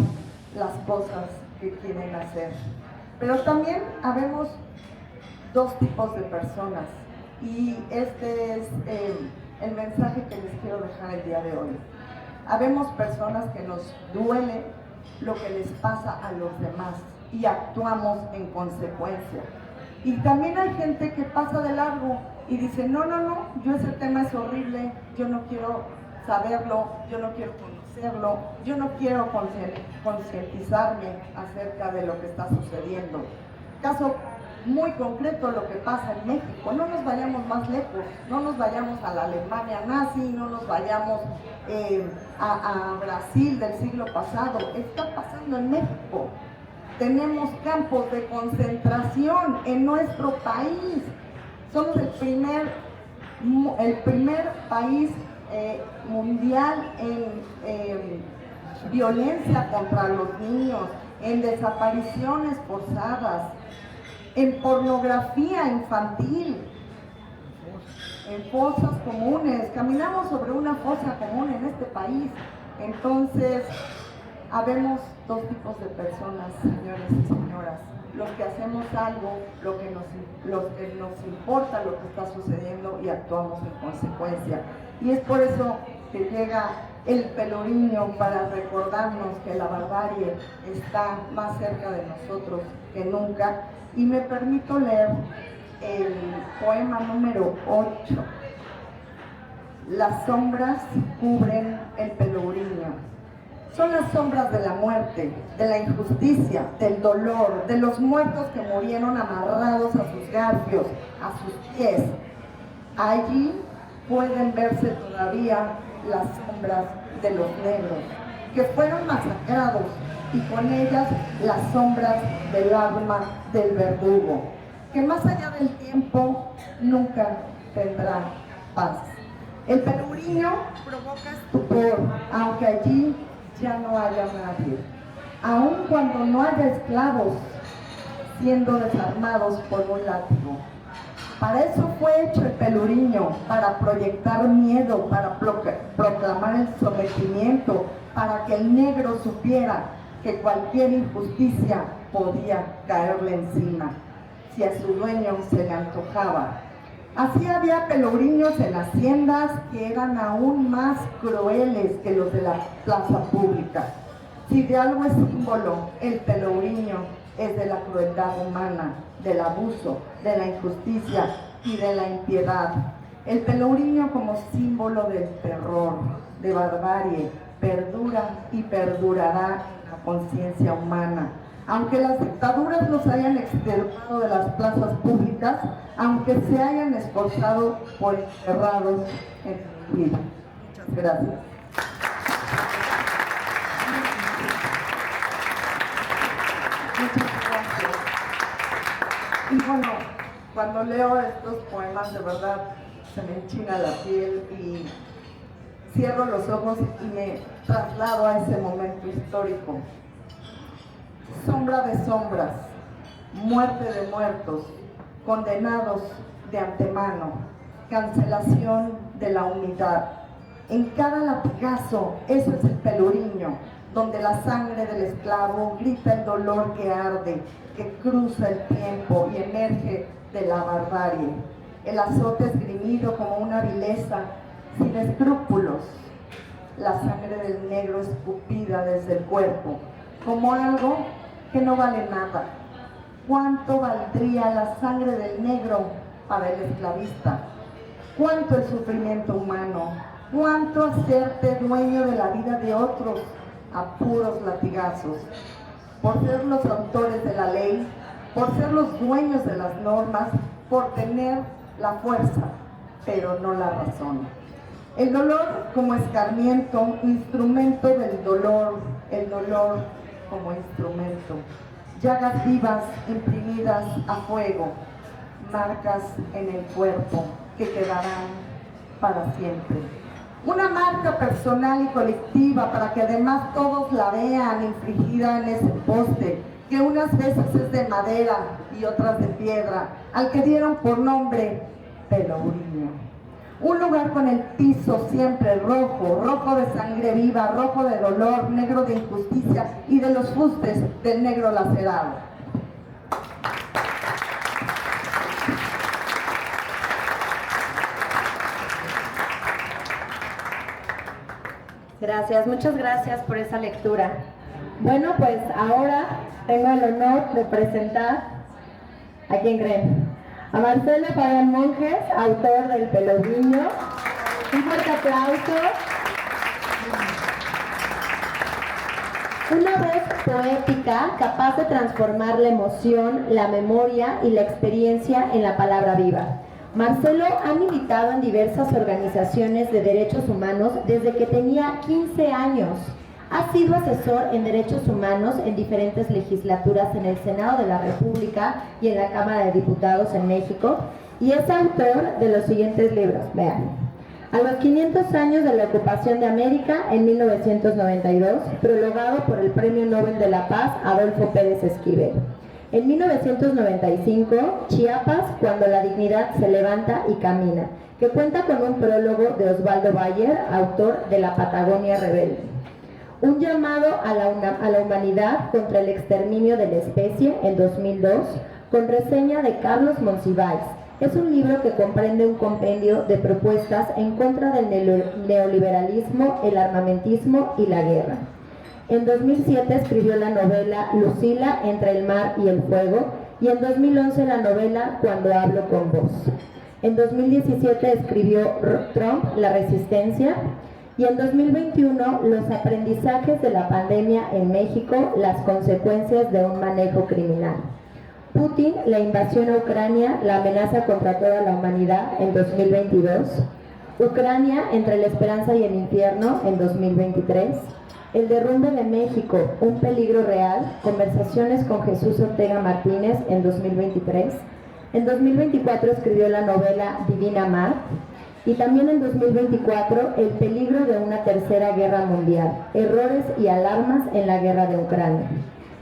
las cosas que quieren hacer. Pero también habemos dos tipos de personas, y este es el mensaje que les quiero dejar el día de hoy. Habemos personas que nos duele lo que les pasa a los demás y actuamos en consecuencia. Y también hay gente que pasa de largo y dice, no, yo ese tema es horrible, yo no quiero saberlo, yo no quiero conocerlo, yo no quiero concientizarme acerca de lo que está sucediendo. Caso muy concreto lo que pasa en México. No nos vayamos más lejos, no nos vayamos a la Alemania nazi, no nos vayamos a Brasil del siglo pasado. Está pasando en México. tenemos campos de concentración en nuestro país. Somos el primer país mundial en violencia contra los niños, en desapariciones forzadas, en pornografía infantil, en fosas comunes. Caminamos sobre una fosa común en este país. Entonces, habemos dos tipos de personas, señores y señoras: los que hacemos algo, los que nos importa lo que está sucediendo y actuamos en consecuencia. Y es por eso que llega el Peloriño, para recordarnos que la barbarie está más cerca de nosotros que nunca. Y me permito leer el poema número 8. Las sombras cubren el Peloriño. Son las sombras de la muerte, de la injusticia, del dolor, de los muertos que murieron amarrados a sus garfios, a sus pies. Allí pueden verse todavía las sombras de los negros, que fueron masacrados, y con ellas las sombras del alma del verdugo, que más allá del tiempo nunca tendrá paz. El Peloriño provoca estupor, aunque allí ya no haya nadie, aun cuando no haya esclavos siendo desarmados por un látigo. Para eso fue hecho el Peloriño, para proyectar miedo, para proclamar el sometimiento, para que el negro supiera que cualquier injusticia podía caerle encima, si a su dueño se le antojaba. Así había Peloriños en haciendas que eran aún más crueles que los de la plaza pública. Si de algo es símbolo, el Peloriño es de la crueldad humana, del abuso, de la injusticia y de la impiedad. El Peloriño, como símbolo del terror, de barbarie, perdura y perdurará en la conciencia humana. Aunque las dictaduras nos hayan extirpado de las plazas públicas, aunque se hayan esforzado por enterrarlos en su vida. Muchas gracias. Muchas gracias. Y bueno, cuando leo estos poemas, de verdad se me enchina la piel y cierro los ojos y me traslado a ese momento histórico. Sombra de sombras, muerte de muertos, condenados de antemano, cancelación de la unidad. En cada latigazo, eso es el Peloriño, donde la sangre del esclavo grita el dolor que arde, que cruza el tiempo y emerge de la barbarie. El azote esgrimido como una vileza, sin escrúpulos. La sangre del negro escupida desde el cuerpo, como algo que no vale nada. ¿Cuánto valdría la sangre del negro para el esclavista? ¿Cuánto el sufrimiento humano? ¿Cuánto hacerte dueño de la vida de otros a puros latigazos? Por ser los autores de la ley, por ser los dueños de las normas, por tener la fuerza, pero no la razón. El dolor como escarmiento, instrumento del dolor, el dolor como instrumento. Llagas vivas imprimidas a fuego, marcas en el cuerpo que quedarán para siempre. Una marca personal y colectiva para que además todos la vean infligida en ese poste, que unas veces es de madera y otras de piedra, al que dieron por nombre Peloriño. Un lugar con el piso siempre rojo, rojo de sangre viva, rojo de dolor, negro de injusticia y de los fustes del negro lacerado. Gracias, muchas gracias por esa lectura. Bueno, pues ahora tengo el honor de presentar, ¿a quién creen? A Marcelo Fabián Monjes, autor del Peloriño. Un fuerte aplauso. Una voz poética capaz de transformar la emoción, la memoria y la experiencia en la palabra viva. Marcelo ha militado en diversas organizaciones de derechos humanos desde que tenía 15 años. Ha sido asesor en derechos humanos en diferentes legislaturas en el Senado de la República y en la Cámara de Diputados en México, y es autor de los siguientes libros. Vean: A los 500 años de la ocupación de América, en 1992, prologado por el Premio Nobel de la Paz Adolfo Pérez Esquivel. En 1995, Chiapas, cuando la dignidad se levanta y camina, que cuenta con un prólogo de Osvaldo Bayer, autor de La Patagonia Rebelde. Un llamado a la humanidad contra el exterminio de la especie, en 2002, con reseña de Carlos Monsiváis. Es un libro que comprende un compendio de propuestas en contra del neoliberalismo, el armamentismo y la guerra. En 2007 escribió la novela Lucila, entre el mar y el fuego, y en 2011 la novela Cuando hablo con vos. En 2017 escribió Trump, la resistencia, y en 2021 Los aprendizajes de la pandemia en México, las consecuencias de un manejo criminal. Putin, la invasión a Ucrania, la amenaza contra toda la humanidad, en 2022. Ucrania, entre la esperanza y el infierno, en 2023. El derrumbe de México, un peligro real, conversaciones con Jesús Ortega Martínez, en 2023. En 2024 escribió la novela Divina Mar. Y también en 2024, El peligro de una tercera guerra mundial, errores y alarmas en la guerra de Ucrania.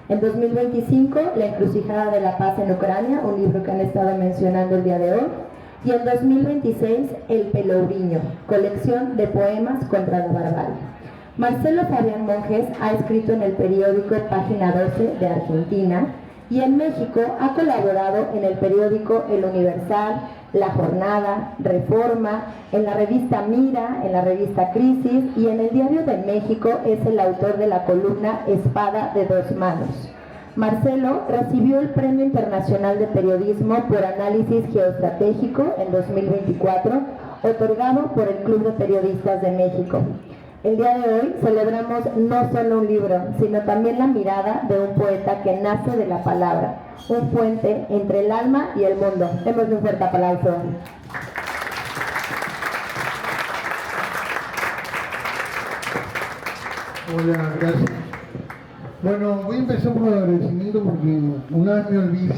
En 2025, La encrucijada de la paz en Ucrania, un libro que han estado mencionando el día de hoy. Y en 2026, El Pelourinho, colección de poemas contra la barbarie. Marcelo Fabián Monjes ha escrito en el periódico Página 12 de Argentina, y en México ha colaborado en el periódico El Universal, La Jornada, Reforma, en la revista Mira, en la revista Crisis, y en el Diario de México es el autor de la columna Espada de dos manos. Marcelo recibió el Premio Internacional de Periodismo por Análisis Geoestratégico en 2024, otorgado por el Club de Periodistas de México. El día de hoy celebramos no solo un libro, sino también la mirada de un poeta que nace de la palabra, un puente entre el alma y el mundo. Démosle un fuerte aplauso. Hola, gracias. Bueno, voy a empezar por el agradecimiento porque una vez me olvidé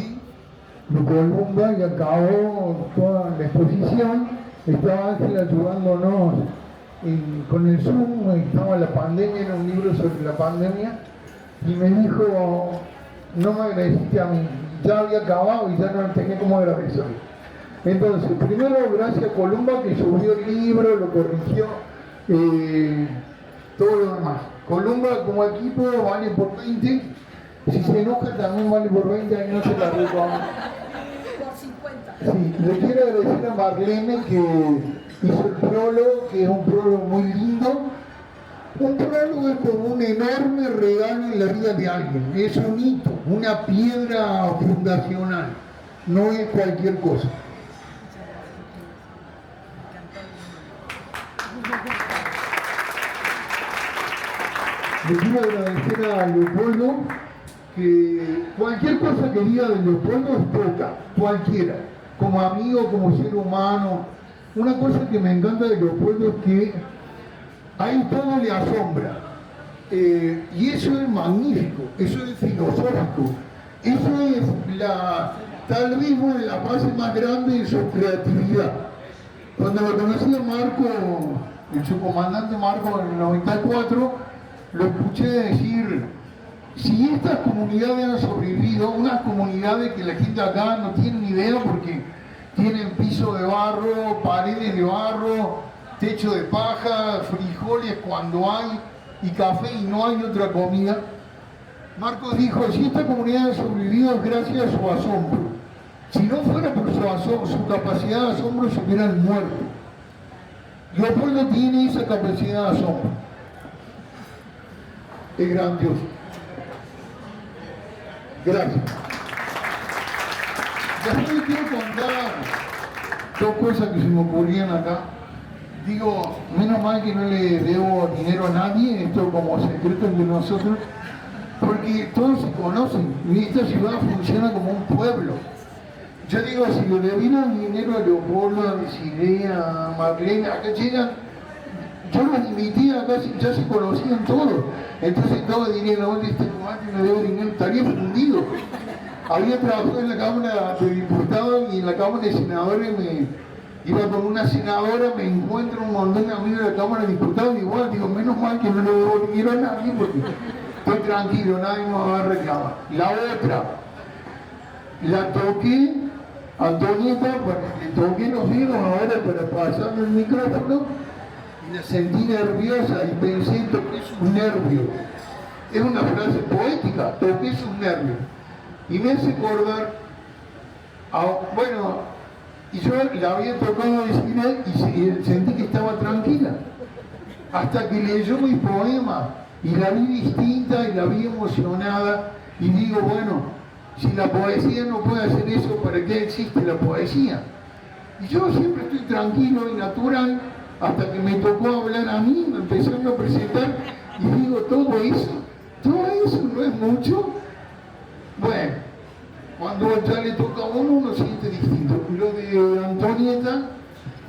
de Columba y acabó toda la exposición. Estaba Ángel ayudándonos con el Zoom, estaba la pandemia, era un libro sobre la pandemia, y me dijo, no me agradeciste a mí, ya había acabado y ya no tenía cómo agradecer. Entonces, primero gracias a Columba que subió el libro, lo corrigió, todo lo demás. Columba como equipo vale por 20, si se enoja también vale por 20, ahí no se la recomiendo. Por 50. Sí, le quiero agradecer a Marlene que hizo el prólogo, que es un prólogo muy lindo. Un prólogo es como un enorme regalo en la vida de alguien, es un hito, una piedra fundacional, no es cualquier cosa. Le quiero agradecer a Leopoldo, que cualquier cosa que diga de Leopoldo es poca, cualquiera, como amigo, como ser humano. Una cosa que me encanta de Leopoldo es que ahí todo le asombra, y eso es magnífico, eso es filosófico, eso es tal vez una de las bases más grandes de su creatividad. Cuando lo conocí a Marco, el subcomandante Marco en el 94, lo escuché decir, si estas comunidades han sobrevivido, unas comunidades que la gente acá no tiene ni idea porque tienen piso de barro, paredes de barro, techo de paja, frijoles cuando hay, y café y no hay otra comida. Marcos dijo, si esta comunidad ha sobrevivido es gracias a su asombro. Si no fuera por su capacidad de asombro, se hubieran muerto. Leopoldo tiene esa capacidad de asombro. Es grandioso. Gracias. Después les quiero contar dos cosas que se me ocurrían acá. Digo, menos mal que no le debo dinero a nadie, esto como secreto entre nosotros, porque todos se conocen y esta ciudad funciona como un pueblo. Yo digo, si le debieran dinero a Leopoldo, a Desiree, a Marlene, acá llegan yo los invité acá, ya se conocían todos. Entonces todos dirían, no, este comandante me debe dinero, estaría fundido. Había trabajado en la Cámara de Diputados y en la Cámara de Senadores iba con una senadora, me encuentro un montón de amigos de la Cámara de Diputados y igual, digo, menos mal que no le debo dinero a nadie porque estoy tranquilo, nadie me va a reclamar. La otra, la toqué a Antonieta, le toqué los dedos ahora para pasarme el micrófono y la sentí nerviosa y pensé, toqué sus nervios. Es una frase poética, toqué sus nervios. Y me hace acordar, bueno, y yo la había tocado decir y sentí que estaba tranquila. Hasta que leyó mi poema y la vi distinta y la vi emocionada y digo, bueno, si la poesía no puede hacer eso, ¿para qué existe la poesía? Y yo siempre estoy tranquilo y natural hasta que me tocó hablar a mí, me empezaron a presentar y digo, todo eso no es mucho. Bueno, cuando ya le toca a uno siente distinto. Lo de Antonieta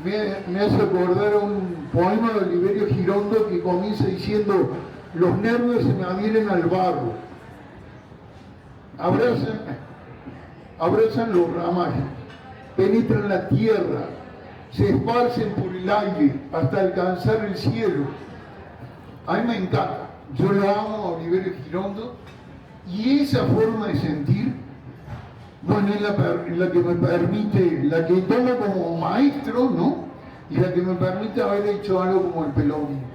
me hace acordar a un poema de Oliverio Girondo que comienza diciendo, los nervios se me adhieren al barro, abrazan los ramajes, penetran la tierra, se esparcen por el aire hasta alcanzar el cielo. A mí me encanta, yo lo amo a Oliverio Girondo y esa forma de sentir, bueno, es la que me permite, la que tomo como maestro, ¿no? Y la que me permite haber hecho algo como el Pelón.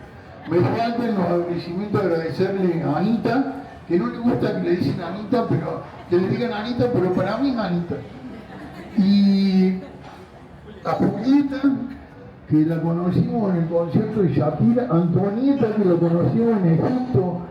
Me falta en los agradecimientos agradecerle a Anita, que no le gusta que le dicen Anita, pero que le digan Anita, pero para mí es Anita. Y a Julieta, que la conocimos en el concierto de Shakira, Antonieta, que la conocimos en Egipto.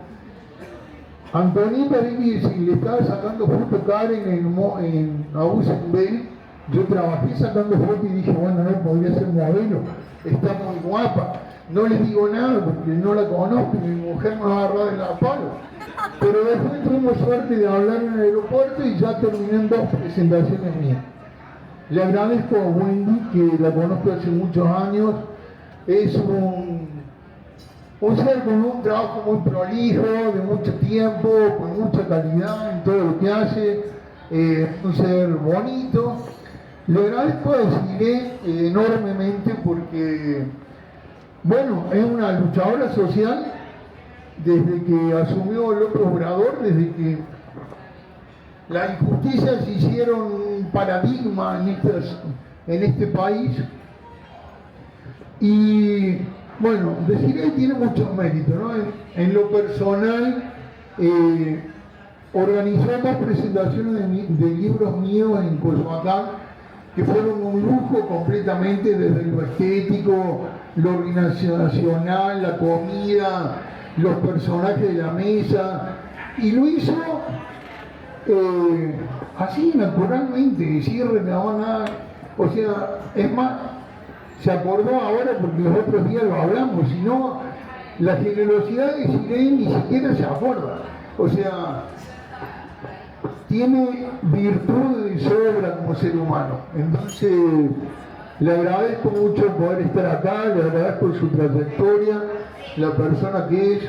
Antonieta, si le estaba sacando fotos a Karen en Ausenbel, yo trabajé sacando fotos y dije, bueno, no podría ser modelo, está muy guapa. No le digo nada porque no la conozco y mi mujer me va a agarrar de la palo. Pero después tuvimos suerte de hablar en el aeropuerto y ya terminé en 2 presentaciones mías. Le agradezco a Wendy, que la conozco hace muchos años. Es un ser con un trabajo muy prolijo, de mucho tiempo, con mucha calidad en todo lo que hace. Un ser bonito. Le agradezco a Desiree enormemente porque, bueno, es una luchadora social desde que asumió López Obrador, desde que las injusticias se hicieron un paradigma en este país. Y bueno, Desiree tiene muchos méritos, ¿no? En lo personal, organizó 2 presentaciones de libros míos en Coyoacán, que fueron un lujo completamente desde lo estético, lo organizacional, la comida, los personajes de la mesa, y lo hizo así naturalmente, sin reclamar nada. O sea, es más, se acordó ahora porque los otros días lo hablamos, si no, la generosidad de Sirene ni siquiera se acuerda. O sea, tiene virtud de sobra como ser humano. Entonces, le agradezco mucho poder estar acá, le agradezco su trayectoria, la persona que es.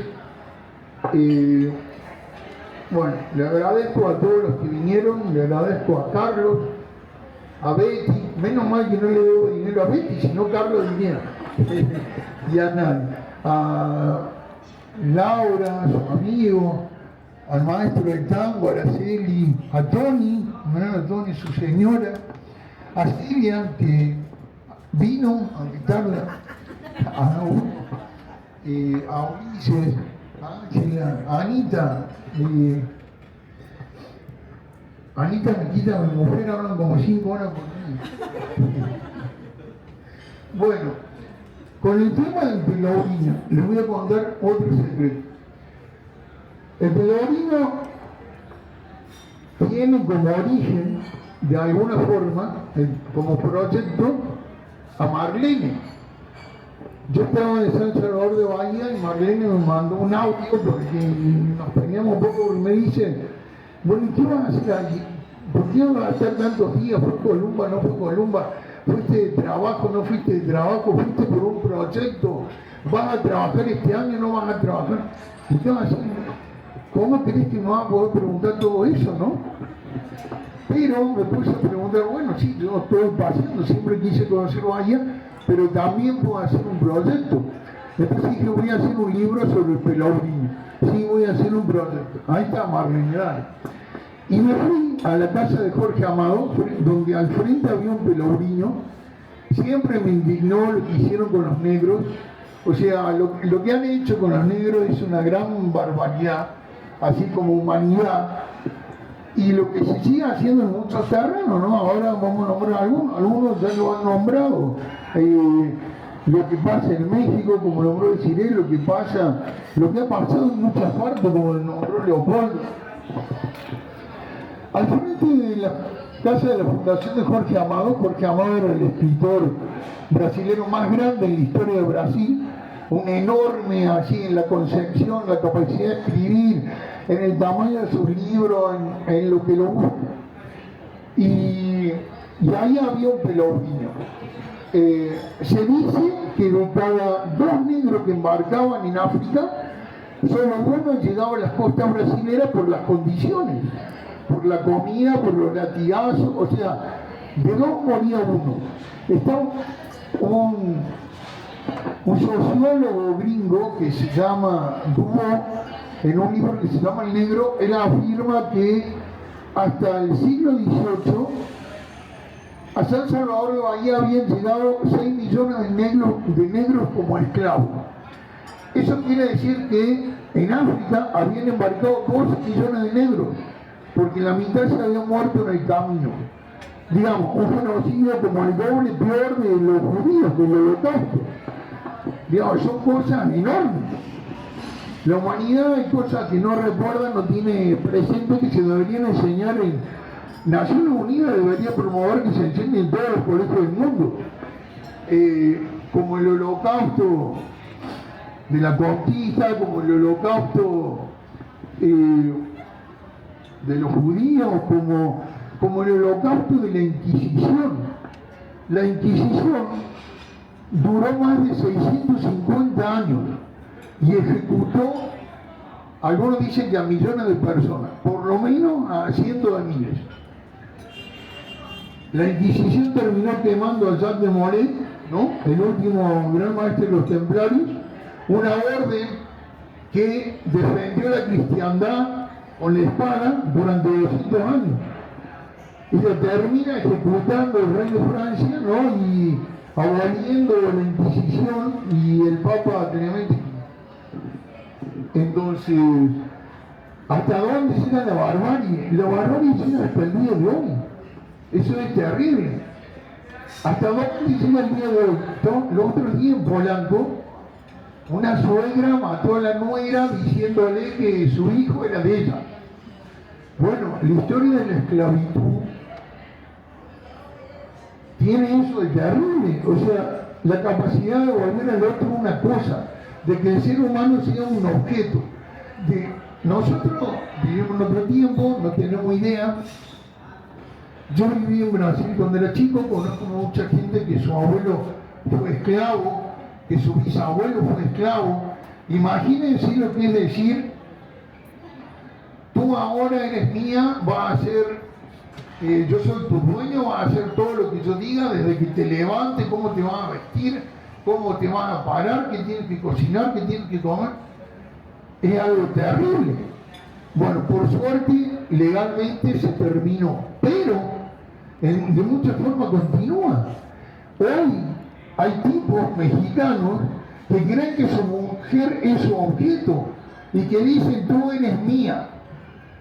Bueno, le agradezco a todos los que vinieron, le agradezco a Carlos, a Betty, menos mal que no le debo dinero a Betty, si no Carlos diría, y a nadie, a Laura, a su amigo, al maestro del tango, a Araceli, a Tony, a Tony, su señora, a Silvia, que vino a invitarla, a Ulises, a Ángela, a Anita. Anita me quita, mi mujer hablan como 5 horas por día. Bueno, con el tema del pelourinho, les voy a contar otro secreto. El pelourinho tiene como origen, de alguna forma, como proyecto, a Marlene. Yo estaba en San Salvador de Bahía y Marlene me mandó un audio porque nos teníamos un poco y me dice, bueno, ¿qué vas a hacer allí? ¿Por qué vas a estar tantos días? ¿Fue Columba? ¿No fue Columba? ¿Fuiste de trabajo? ¿No fuiste de trabajo? ¿Fuiste por un proyecto? ¿vas a trabajar este año? ¿No vas a trabajar? Y yo así, ¿cómo crees que me vas a poder preguntar todo eso, no? Pero me puse a preguntar, bueno, sí, yo estoy paseando, siempre quise conocer Bahía, pero también puedo hacer un proyecto. Entonces dije, voy a hacer un libro sobre el pelourinho. Sí, voy a hacer un proyecto. Ahí está Marlene, dale. Y me fui a la casa de Jorge Amado, donde al frente había un pelourinho. Siempre me indignó lo que hicieron con los negros. O sea, lo que han hecho con los negros es una gran barbaridad, así como humanidad. Y lo que se sigue haciendo en muchos terrenos, ¿no? Ahora vamos a nombrar algunos ya lo han nombrado. Lo que pasa en México, como nombró Cire, lo que ha pasado en muchas partes, como lo nombró Leopoldo. Al frente de la casa de la fundación de Jorge Amado era el escritor brasilero más grande en la historia de Brasil, un enorme así en la concepción, la capacidad de escribir, en el tamaño de sus libros, en lo que lo busca. Y ahí había un pelourinho. Se dice que de cada 2 negros que embarcaban en África, solo uno llegaba a las costas brasileras por las condiciones, por la comida, por los latigazos, o sea, de 2 moría uno. Está un sociólogo gringo que se llama Dumont, en un libro que se llama El Negro, él afirma que hasta el siglo XVIII a San Salvador de Bahía habían llegado 6 millones de negros como esclavos. Eso quiere decir que en África habían embarcado 12 millones de negros, porque la mitad se había muerto en el camino. Digamos, un genocidio como el doble peor de los judíos, del Holocausto. Digamos, son cosas enormes. La humanidad hay cosas que no recuerda, no tiene presente, que se deberían enseñar en Naciones Unidas. Debería promover que se enseñe en todos los colegios del mundo, como el Holocausto de la conquista, como el Holocausto de los judíos, como el Holocausto de la Inquisición. La Inquisición duró más de 650 años y ejecutó, algunos dicen que a millones de personas, por lo menos a cientos de miles. La Inquisición terminó quemando a Jacques de Molay, ¿no? El último gran maestro de los templarios, una orden que defendió la cristiandad con la espada durante 200 años. Y se termina ejecutando el rey de Francia, ¿no? Y aboliendo la Inquisición y el Papa Clemente. Entonces, ¿hasta dónde llega la barbarie? La barbarie llega hasta el día de hoy. Eso es terrible. ¿Hasta dónde llega el día de hoy? Los otros días en Polanco, una suegra mató a la nuera diciéndole que su hijo era de ella. Bueno, la historia de la esclavitud tiene eso de terrible. O sea, la capacidad de volver al otro una cosa, de que el ser humano sea un objeto. Nosotros vivimos en otro tiempo, no tenemos idea. Yo viví en Brasil cuando era chico, conozco mucha gente que su abuelo fue esclavo, que su bisabuelo fue esclavo. Imagínense lo que es decir, tú ahora eres mía, vas a ser, yo soy tu dueño, vas a hacer todo lo que yo diga, desde que te levantes, cómo te vas a vestir, cómo te vas a parar, qué tienes que cocinar, qué tienes que comer. Es algo terrible. Bueno, por suerte, legalmente se terminó, pero de muchas formas continúa. Hoy hay tipos mexicanos que creen que su mujer es su objeto y que dicen, tú eres mía.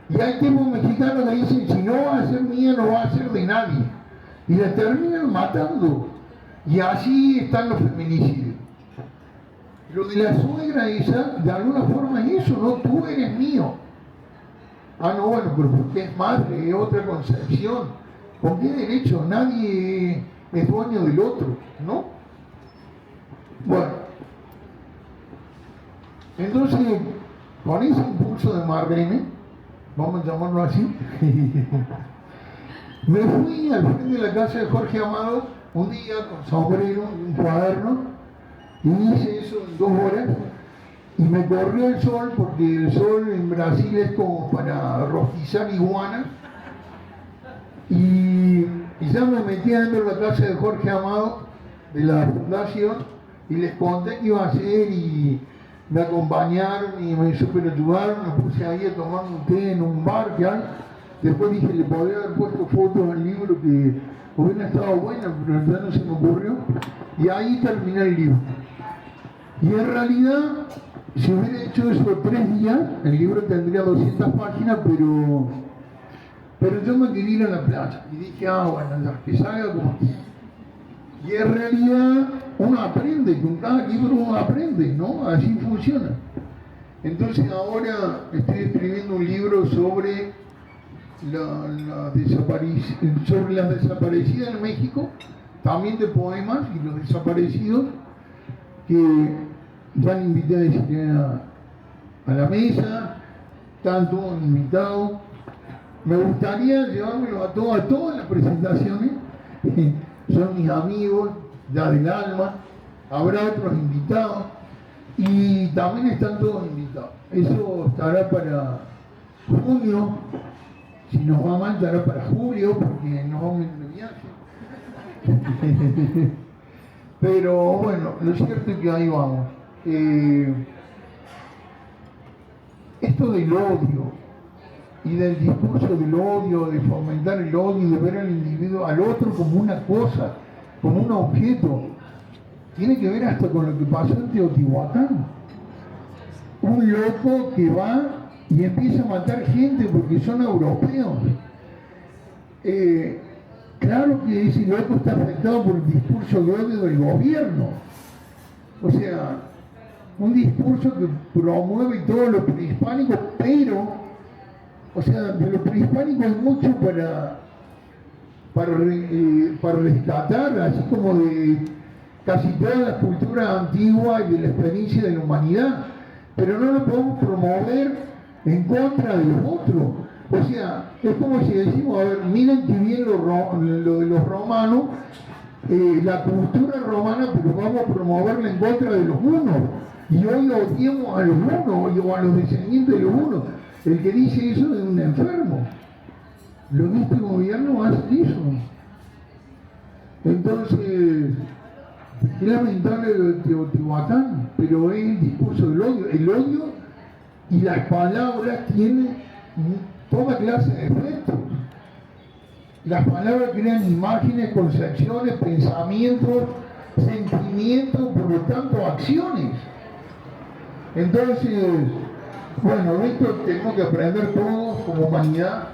Y hay tipos mexicanos que dicen, si no va a ser mía, no va a ser de nadie. Y la terminan matando. Y así están los feminicidios. Lo de la suegra esa, de alguna forma es eso, ¿no? Tú eres mío. Ah, no, bueno, pero porque es madre, es otra concepción. ¿Con qué derecho? Nadie es dueño del otro, ¿no? Bueno, entonces, con ese impulso de Marlene, vamos a llamarlo así, me fui al frente de la casa de Jorge Amado un día con sombrero y un cuaderno Y hice eso en 2 horas y me corrió el sol, porque el sol en Brasil es como para rostizar iguanas. Y ya me metí dentro de la casa de Jorge Amado, de la fundación, y les conté qué iba a hacer y me acompañaron y me super ayudaron. Me puse ahí a tomar un té en un bar que hay. Después dije, le podría haber puesto fotos al libro que hubiera estado buena, pero ya no se me ocurrió. Y ahí terminé el libro. Y en realidad, si hubiera hecho eso 3 días, el libro tendría 200 páginas, pero yo me quería ir a la playa. Y dije, bueno, ya, que salga como... Y en realidad uno aprende, con cada libro uno aprende, ¿no? Así funciona. Entonces ahora estoy escribiendo un libro sobre las desaparecidas en México, también de poemas, y los desaparecidos, que ya invité a decir a la mesa, están todos invitados. Me gustaría llevármelo a todas las presentaciones. Son mis amigos, ya del alma, habrá otros invitados y también están todos invitados. Eso estará para junio, si nos va mal estará para julio, porque nos vamos de viaje. Pero bueno, lo cierto es que ahí vamos. Esto del odio y del discurso del odio, de fomentar el odio, de ver al individuo, al otro como una cosa, como un objeto, tiene que ver hasta con lo que pasó en Teotihuacán. Un loco que va y empieza a matar gente porque son europeos. Claro que ese loco está afectado por el discurso de odio del gobierno. O sea, un discurso que promueve todo lo prehispánico, pero, o sea, de lo prehispánico hay mucho para rescatar, así como de casi todas las culturas antiguas y de la experiencia de la humanidad, pero no lo podemos promover en contra de los otros. O sea, es como si decimos, a ver, miren que bien lo de los romanos, la cultura romana, pero vamos a promoverla en contra de los hunos. Y hoy odiamos a los hunos o a los descendientes de los hunos. El que dice eso es un enfermo. Lo que este gobierno hace eso. Entonces, es lamentable lo de Teotihuacán, pero es el discurso del odio. El odio y las palabras tienen toda clase de efectos. Las palabras crean imágenes, concepciones, pensamientos, sentimientos, por lo tanto acciones. Entonces, bueno, esto tenemos que aprender todos como humanidad.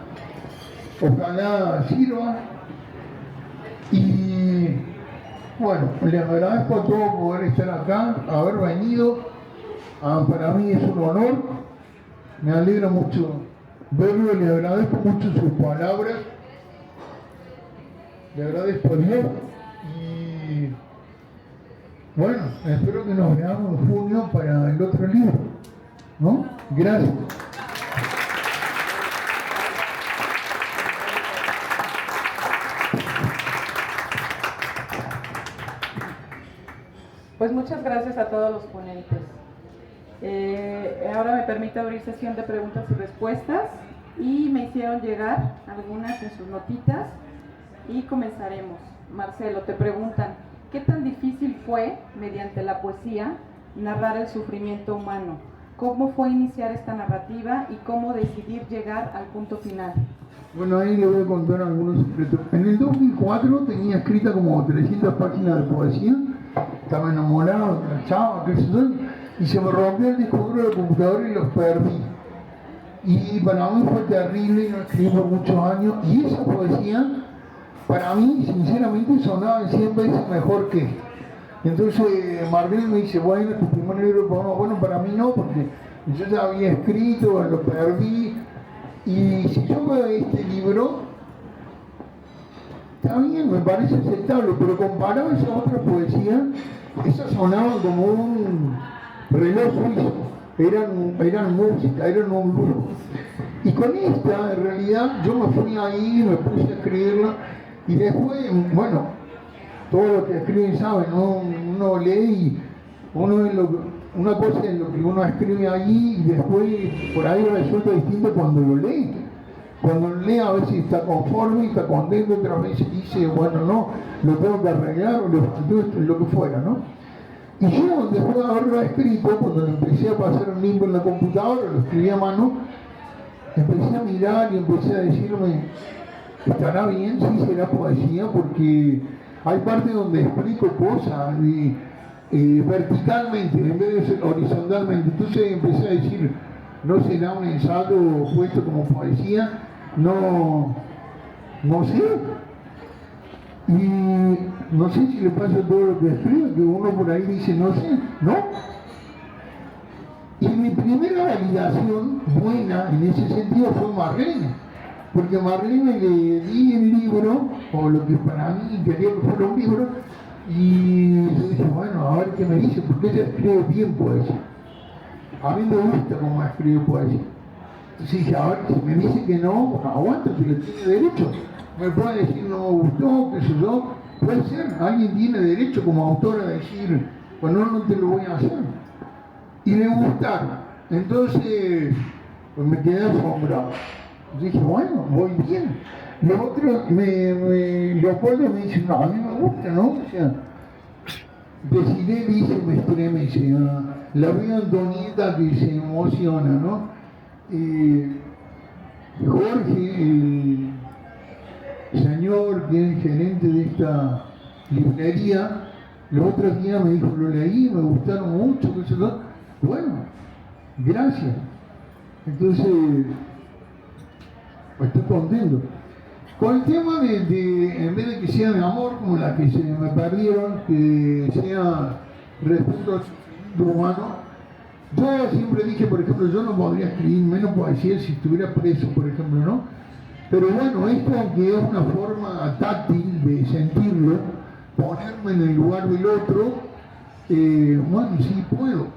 Ojalá sirva. Y bueno, les agradezco a todos poder estar acá, haber venido. Para mí es un honor. Me alegra mucho verlo, les agradezco mucho sus palabras. Le agradezco a Dios y bueno, espero que nos veamos en junio para el otro libro, ¿no? Gracias. Pues muchas gracias a todos los ponentes. Ahora me permite abrir sesión de preguntas y respuestas y me hicieron llegar algunas en sus notitas y comenzaremos. Marcelo, te preguntan, ¿qué tan difícil fue, mediante la poesía, narrar el sufrimiento humano? ¿Cómo fue iniciar esta narrativa y cómo decidir llegar al punto final? Bueno, ahí le voy a contar algunos secretos. En el 2004 tenía escrita como 300 páginas de poesía. Estaba enamorado de la chava, qué sé yo, y se me rompió el disco duro del computador y los perdí. Y para mí fue terrible, no escribí por muchos años, y esa poesía, para mí, sinceramente, sonaba 100 veces mejor que esto. Entonces Marvel me dice, bueno, tu primer libro, bueno, para mí no, porque yo ya había escrito, lo perdí, y si yo veo este libro, está bien, me parece aceptable, pero comparado a esa otra poesía, esa sonaba como un reloj suizo, eran música, eran un lujo. Y con esta, en realidad, yo me fui ahí, me puse a escribirla, y después, bueno, todo lo que escriben saben, ¿no? Uno lee una cosa es lo que uno escribe allí y después por ahí resulta distinto cuando lo lee. Cuando lo lee a veces está conforme, está contento, otras veces dice, bueno, no, lo tengo que arreglar o lo que fuera, ¿no? Y yo, después de haberlo escrito, cuando empecé a pasar un libro en la computadora, lo escribí a mano, empecé a mirar y empecé a decirme, ¿estará bien? Sí, será poesía, porque hay partes donde explico cosas verticalmente en vez de ser horizontalmente. Entonces empecé a decir, ¿no será un ensayo puesto como poesía? No sé. Y no sé si le pasa todo lo que escribe, que uno por ahí dice, no sé, ¿no? Y mi primera validación buena en ese sentido fue Marlene, porque Marlene le di el libro, o lo que para mí quería que fuera un libro, y yo dije, bueno, a ver qué me dice, porque ella escribe bien poesía. A mí me gusta cómo escribe poesía. Entonces dije, a ver, si me dice que no, aguanta, si le tiene derecho. Me puede decir, no me gustó, qué sé yo. Puede ser, alguien tiene derecho como autor a decir, bueno, no te lo voy a hacer. Y le gustaron. Entonces, pues me quedé asombrado. Dije, bueno, voy bien. Los otros, Leopoldo me dice, no, a mí me gusta, ¿no? O sea, Desiree dice, me estremece, la veo Antonieta que se emociona, ¿no? Jorge, el señor que es gerente de esta librería, los otros días me dijo, lo leí, me gustaron mucho, qué sé yo. Bueno, gracias. Entonces, pues estoy contento. Con el tema de, en vez de que sea de amor, como la que se me perdieron, que sea respecto al sufrimiento humano, yo siempre dije, por ejemplo, yo no podría escribir menos poesía si estuviera preso, por ejemplo, ¿no? Pero bueno, esto que es una forma táctil de sentirlo, ponerme en el lugar del otro, bueno, sí puedo.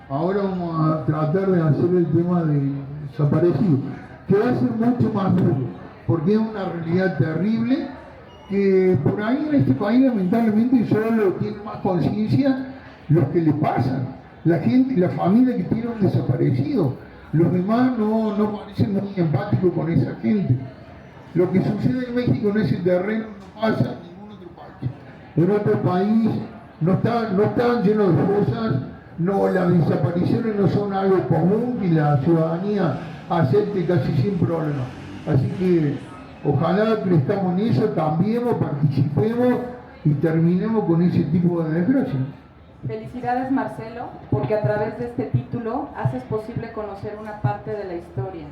Ahora vamos a tratar de hacer el tema de desaparecido, que va a ser mucho más duro, porque es una realidad terrible que por ahí en este país lamentablemente solo tienen más conciencia los que le pasan, la gente, la familia que tiene un desaparecido. Los demás no parecen muy empáticos con esa gente. Lo que sucede en México en ese terreno no pasa en ningún otro país. En otro país no están llenos de fosas, no, las desapariciones no son algo común y la ciudadanía acepte casi sin problema. Así que ojalá que estamos en eso, cambiemos, participemos y terminemos con ese tipo de desgracia. Felicidades, Marcelo, porque a través de este título haces posible conocer una parte de la historia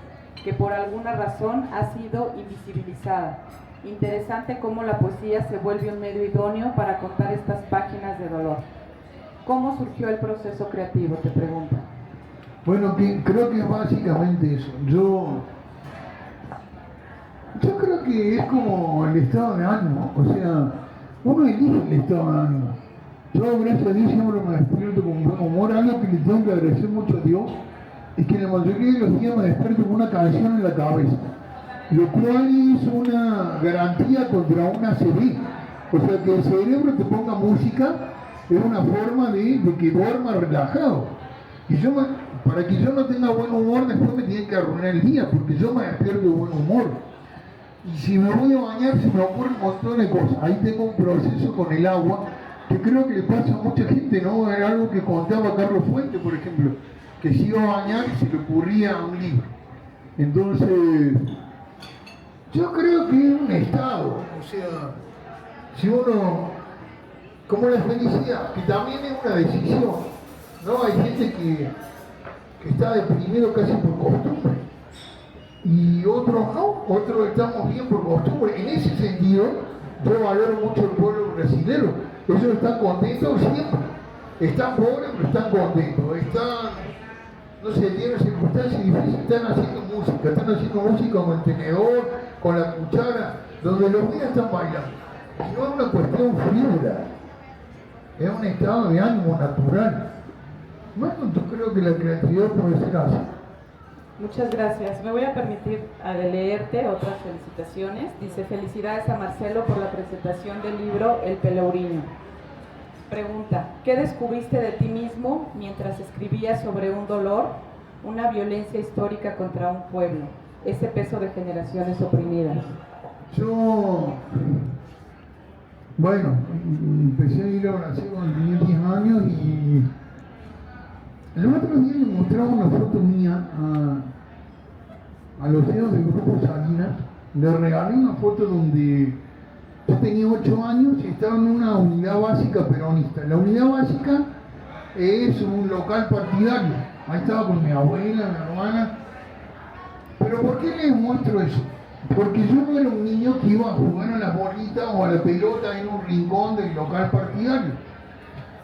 que por alguna razón ha sido invisibilizada. Interesante cómo la poesía se vuelve un medio idóneo para contar estas páginas de dolor. ¿Cómo surgió el proceso creativo, te pregunto? Bueno, creo que es básicamente eso. Yo creo que es como el estado de ánimo, o sea, uno elige el estado de ánimo. Yo, gracias a Dios, siempre me despierto con buen humor. Algo que le tengo que agradecer mucho a Dios es que la mayoría de los días me despierto con una canción en la cabeza, lo cual es una garantía contra una ACV. O sea, que el cerebro te ponga música es una forma de que duerma relajado. Y para que yo no tenga buen humor, después me tienen que arruinar el día, porque yo me despierto de buen humor. Y si me voy a bañar, se me ocurren un montón de cosas. Ahí tengo un proceso con el agua que creo que le pasa a mucha gente, ¿no? Era algo que contaba Carlos Fuentes, por ejemplo, que se iba a bañar y se le ocurría un libro. Entonces, yo creo que es un estado, o sea, si uno, como la felicidad, que también es una decisión, ¿no? Hay gente que está deprimido casi por costumbre, y otros no, otros estamos bien por costumbre. En ese sentido, yo valoro mucho el pueblo brasileño. Ellos están contentos siempre. Están pobres, pero están contentos. Están, no sé, tienen circunstancias difíciles, están haciendo música con el tenedor, con la cuchara, donde los días están bailando. Y no es una cuestión frívola, es un estado de ánimo natural. Bueno, yo creo que la creatividad puede ser así. Muchas gracias. Me voy a permitir leerte otras felicitaciones. Dice, felicidades a Marcelo por la presentación del libro El Pelourinho. Pregunta, ¿qué descubriste de ti mismo mientras escribías sobre un dolor, una violencia histórica contra un pueblo, ese peso de generaciones oprimidas? Yo, bueno, empecé a ir a Brasil cuando tenía 10 años y el otro día le mostraba una foto mía a los dedos del grupo Salinas. Le regalé una foto donde yo tenía 8 años y estaba en una unidad básica peronista. La unidad básica es un local partidario. Ahí estaba con mi abuela, mi hermana. Pero ¿por qué les muestro eso? Porque yo no era un niño que iba a jugar a la bolita o a la pelota en un rincón del local partidario.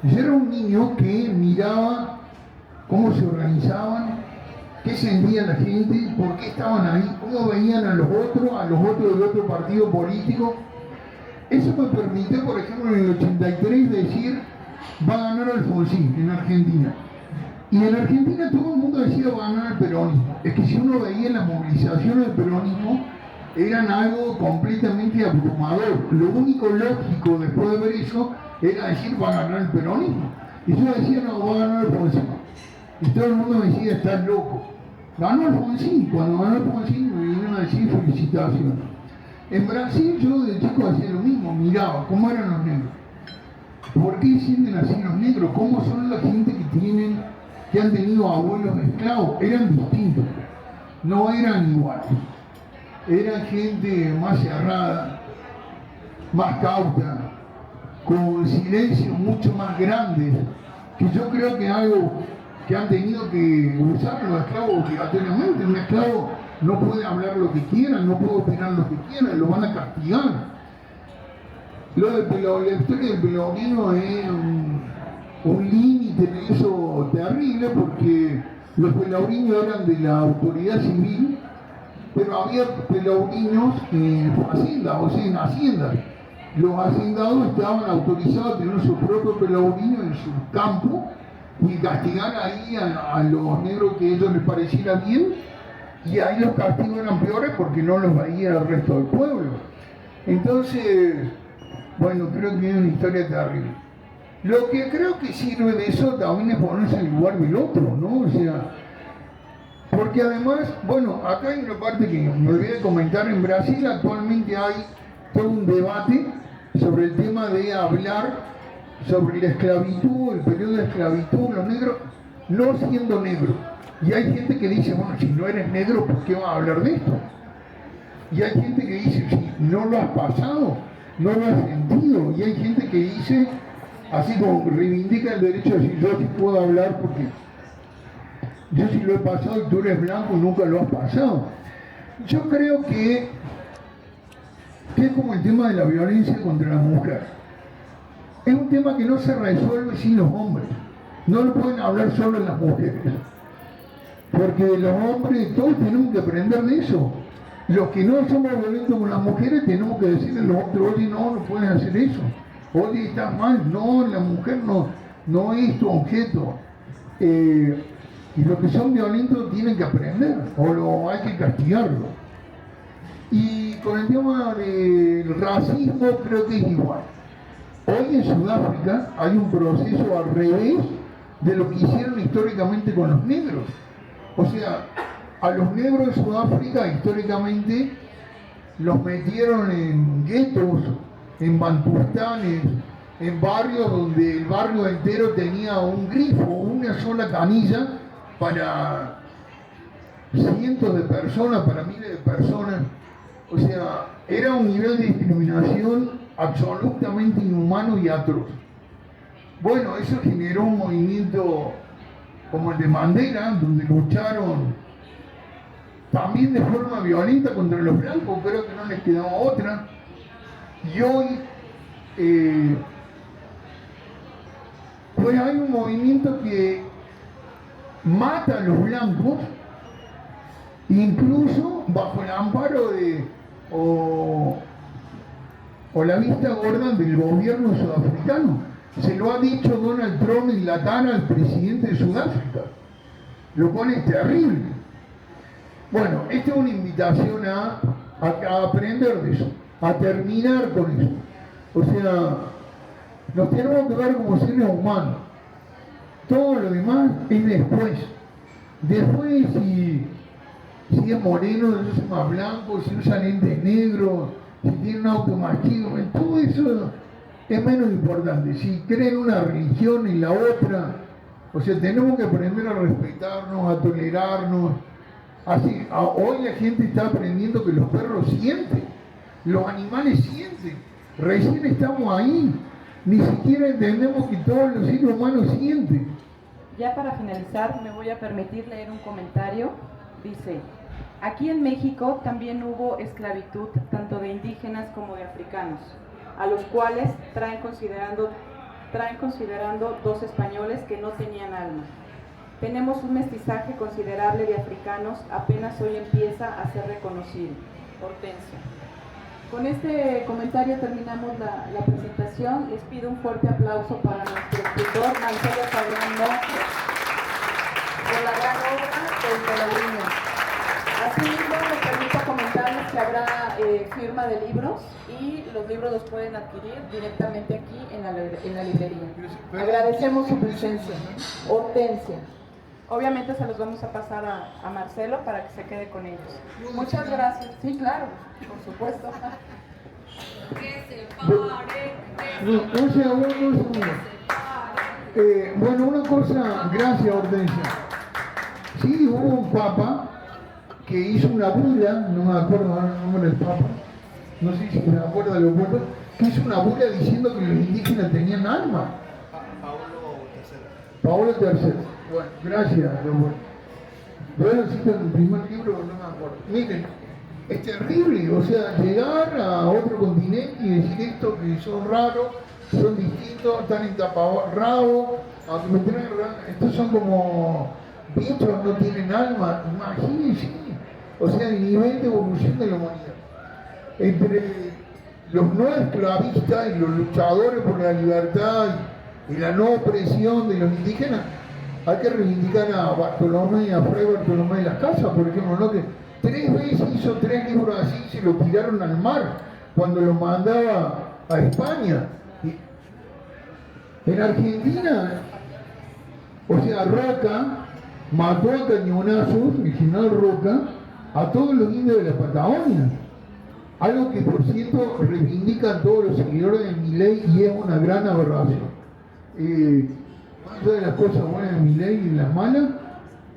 Yo era un niño que miraba cómo se organizaban, qué sentía la gente, por qué estaban ahí, cómo veían a los otros del otro partido político. Eso me permitió, por ejemplo, en el 83 decir, va a ganar Alfonsín en Argentina. Y en Argentina todo el mundo decía, va a ganar el peronismo. Es que si uno veía las movilizaciones del peronismo, eran algo completamente abrumador. Lo único lógico después de ver eso era decir, va a ganar el peronismo. Y yo decía, no, va a ganar Alfonsín. Y todo el mundo me decía, estás loco. Ganó Alfonsín. Cuando ganó Alfonsín me vinieron a decir felicitaciones. En Brasil yo de chico hacía lo mismo, miraba cómo eran los negros. ¿Por qué sienten así los negros? ¿Cómo son la gente que han tenido abuelos esclavos? Eran distintos, no eran iguales. Eran gente más cerrada, más cauta, con silencios mucho más grandes, que yo creo que es algo que han tenido que usar los esclavos obligatoriamente. Un esclavo no puede hablar lo que quiera, no puede opinar lo que quiera, lo van a castigar. La historia del pelourino es un límite de eso terrible, porque los pelourinos eran de la autoridad civil, pero había pelourinos en haciendas, o sea, en haciendas. Los hacendados estaban autorizados a tener su propio pelourino en su campo y castigar ahí a los negros que a ellos les pareciera bien, y ahí los castigos eran peores porque no los veía el resto del pueblo. Entonces, bueno, creo que es una historia terrible. Lo que creo que sirve de eso también es ponerse en el lugar del otro, ¿no? O sea, porque además, bueno, acá hay una parte que me olvidé de comentar. En Brasil actualmente hay todo un debate sobre el tema de hablar sobre la esclavitud, el periodo de esclavitud, los negros no siendo negros. Y hay gente que dice, bueno, si no eres negro, ¿por qué vas a hablar de esto? Y hay gente que dice, si no lo has pasado, no lo has sentido. Y hay gente que dice, así como reivindica el derecho a decir, yo sí puedo hablar porque yo sí lo he pasado y tú eres blanco y nunca lo has pasado. Yo creo que es como el tema de la violencia contra la mujer. Es un tema que no se resuelve sin los hombres. No lo pueden hablar solo las mujeres. Porque los hombres, todos tenemos que aprender de eso. Los que no somos violentos con las mujeres tenemos que decirle a los otros, oye, no pueden hacer eso. Oye, estás mal. No, la mujer no es tu objeto. Y los que son violentos tienen que aprender, o hay que castigarlo. Y con el tema del racismo creo que es igual. Hoy en Sudáfrica hay un proceso al revés de lo que hicieron históricamente con los negros. O sea, a los negros de Sudáfrica históricamente los metieron en guetos, en bantustanes, en barrios donde el barrio entero tenía un grifo, una sola canilla para cientos de personas, para miles de personas. O sea, era un nivel de discriminación absolutamente inhumano y atroz. Bueno, eso generó un movimiento como el de Mandela, donde lucharon también de forma violenta contra los blancos, creo que no les quedaba otra. Y hoy, pues hay un movimiento que mata a los blancos, incluso bajo el amparo de o la vista gorda del gobierno sudafricano. Se lo ha dicho Donald Trump en la cara al presidente de Sudáfrica, lo cual es terrible. Bueno, esta es una invitación a aprender de eso, a terminar con eso. O sea, Nos tenemos que ver como seres humanos. Todo lo demás es después. Después, si es moreno, si es más blanco, si usa lentes negros, si tiene un auto más chico, todo eso es menos importante. Si creen una religión y la otra, o sea, tenemos que aprender a respetarnos, a tolerarnos. Así, hoy la gente está aprendiendo que los perros sienten, los animales sienten. Recién estamos ahí, ni siquiera entendemos que todos los seres humanos sienten. Ya para finalizar, me voy a permitir leer un comentario. Dice: aquí en México también hubo esclavitud tanto de indígenas como de africanos, a los cuales traen considerando dos españoles que no tenían alma. Tenemos un mestizaje considerable de africanos, apenas hoy empieza a ser reconocido. Hortensia. Con este comentario terminamos la presentación. Les pido un fuerte aplauso para nuestro escritor Marcelo Fabián Monjes por la gran obra del Pelourinho. Asimismo, me permito comentarles que habrá firma de libros y los libros los pueden adquirir directamente aquí en la librería. Agradecemos su presencia. Hortensia. Obviamente se los vamos a pasar a Marcelo para que se quede con ellos. Muchas gracias. Sí, claro, por supuesto. Un segundo. Bueno, una cosa, gracias Hortensia. Sí, hubo un papa que hizo una bula, no me acuerdo ahora el nombre del papa, no sé si me acuerdo de los pueblos, que hizo una bula diciendo que los indígenas tenían alma. Paolo III. Bueno, gracias. Bueno, cito en el primer libro, no me acuerdo. Miren, es terrible, o sea, llegar a otro continente y decir esto, que son raros, son distintos, están en taparrabo, aunque me traen, estos son como bichos, no tienen alma, imagínense, o sea, el nivel de evolución de la humanidad. Entre los no esclavistas y los luchadores por la libertad y la no opresión de los indígenas, hay que reivindicar a Bartolomé, a Fray Bartolomé de las Casas, por ejemplo, ¿no? Que 3 veces hizo 3 libros así y se lo tiraron al mar cuando lo mandaba a España. En Argentina, o sea, Roca mató a cañonazos, el general Roca, a todos los indios de la Patagonia. Algo que, por cierto, reivindican todos los seguidores de Milei y es una gran aberración. Más allá de las cosas buenas de Milei y de las malas,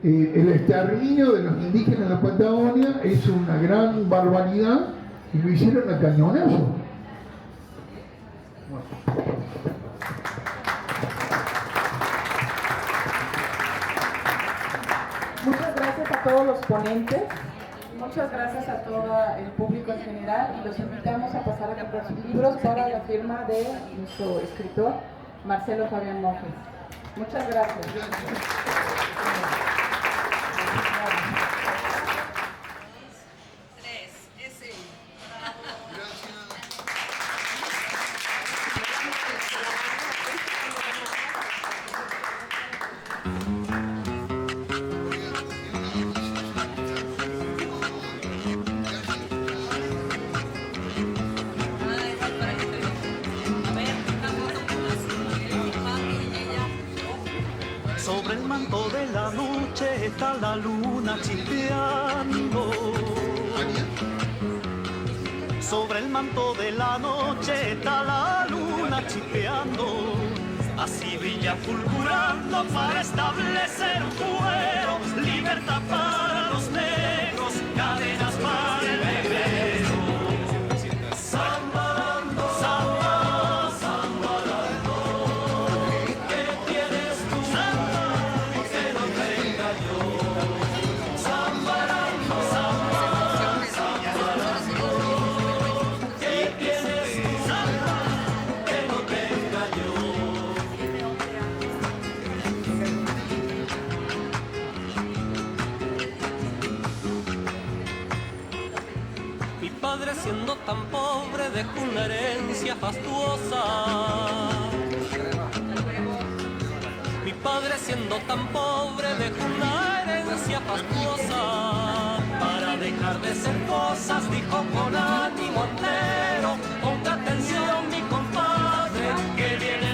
el exterminio de los indígenas de la Patagonia es una gran barbaridad y lo hicieron a cañonazo. Muchas gracias a todos los ponentes, muchas gracias a todo el público en general y los invitamos a pasar a comprar sus libros para la firma de nuestro escritor Marcelo Fabián Monjes. Muchas gracias. Sobre el manto de la noche está la luna chispeando. Sobre el manto de la noche está la luna chispeando. Así brilla fulgurando para establecer un fuero. Libertad para los negros, cadenas para el negrero. Sambarando, samba, sambarando. ¿Qué tienes tú? Samba, que no te engañó. Sambarando, samba, sambarando. ¿Qué tienes tú? Samba, que no te engañó. Mi padre siendo tan pobre dejó una herencia fastuosa. Mi padre siendo tan pobre dejó una herencia fastuosa. Para dejar de ser cosas dijo con ánimo entero: ponga atención mi compadre, que viene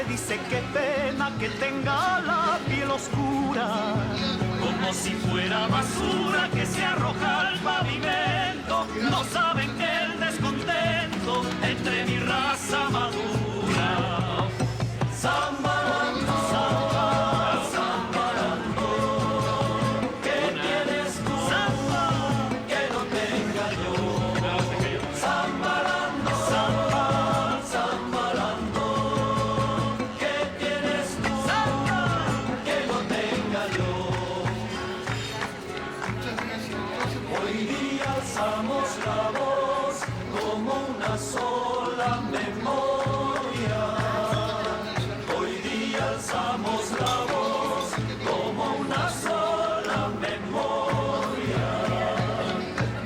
dice qué pena que tenga la piel oscura, como si fuera basura que se arroja al pavimento. No saben que el descontento entre mi raza madura. Zambarando, samba, zambarando. ¿Qué tienes tú, samba, que no tenga yo? Zambarando, samba, zambarando. ¿Qué tienes tú, samba, que no tenga yo? Hoy día alzamos la voz como una sola memoria. Hoy día alzamos la voz como una sola memoria.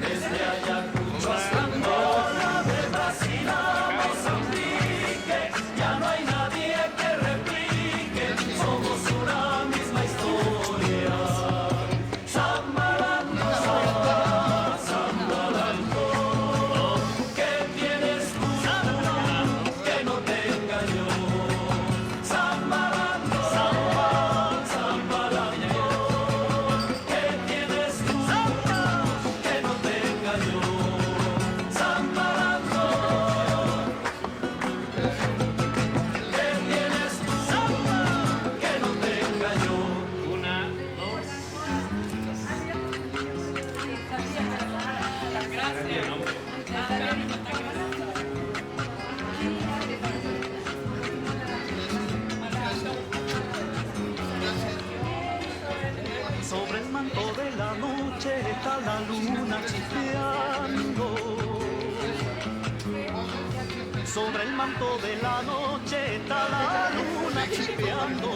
Desde Ayacucho hasta Angola, de Brasil a Mozambique, ya no hay nadie que replique, somos una misma historia. Zambarando, samba, zambarando. ¿Qué tienes tú, samba, que no tenga yo? Zambarando, samba, zambarando. ¿Qué tienes tú, samba, que no tenga yo? Zambarando. ¿Qué tienes tú, samba, que no tenga yo? Una, dos. Sobre el manto de la noche está la luna chispeando. Sobre el manto de la noche está la luna chispeando.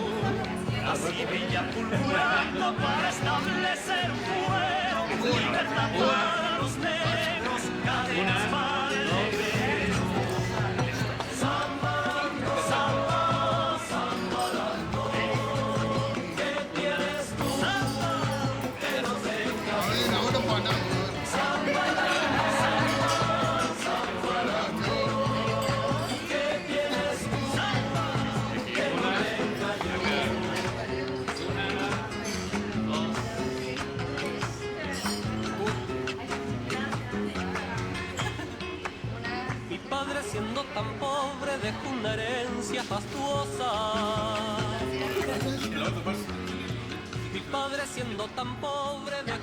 Así brilla fulgurando para establecer un fuero, libertando a los negros, cadenas para el negrero. Zambarando, samba, zambarando. ¿Qué tienes tú, samba, que no tenga yo? Zambarando, samba, zambarando. ¿Qué tienes tú, samba, que no tenga yo? Mi padre siendo tan pobre dejó una herencia fastuosa. Mi padre siendo tan pobre dejó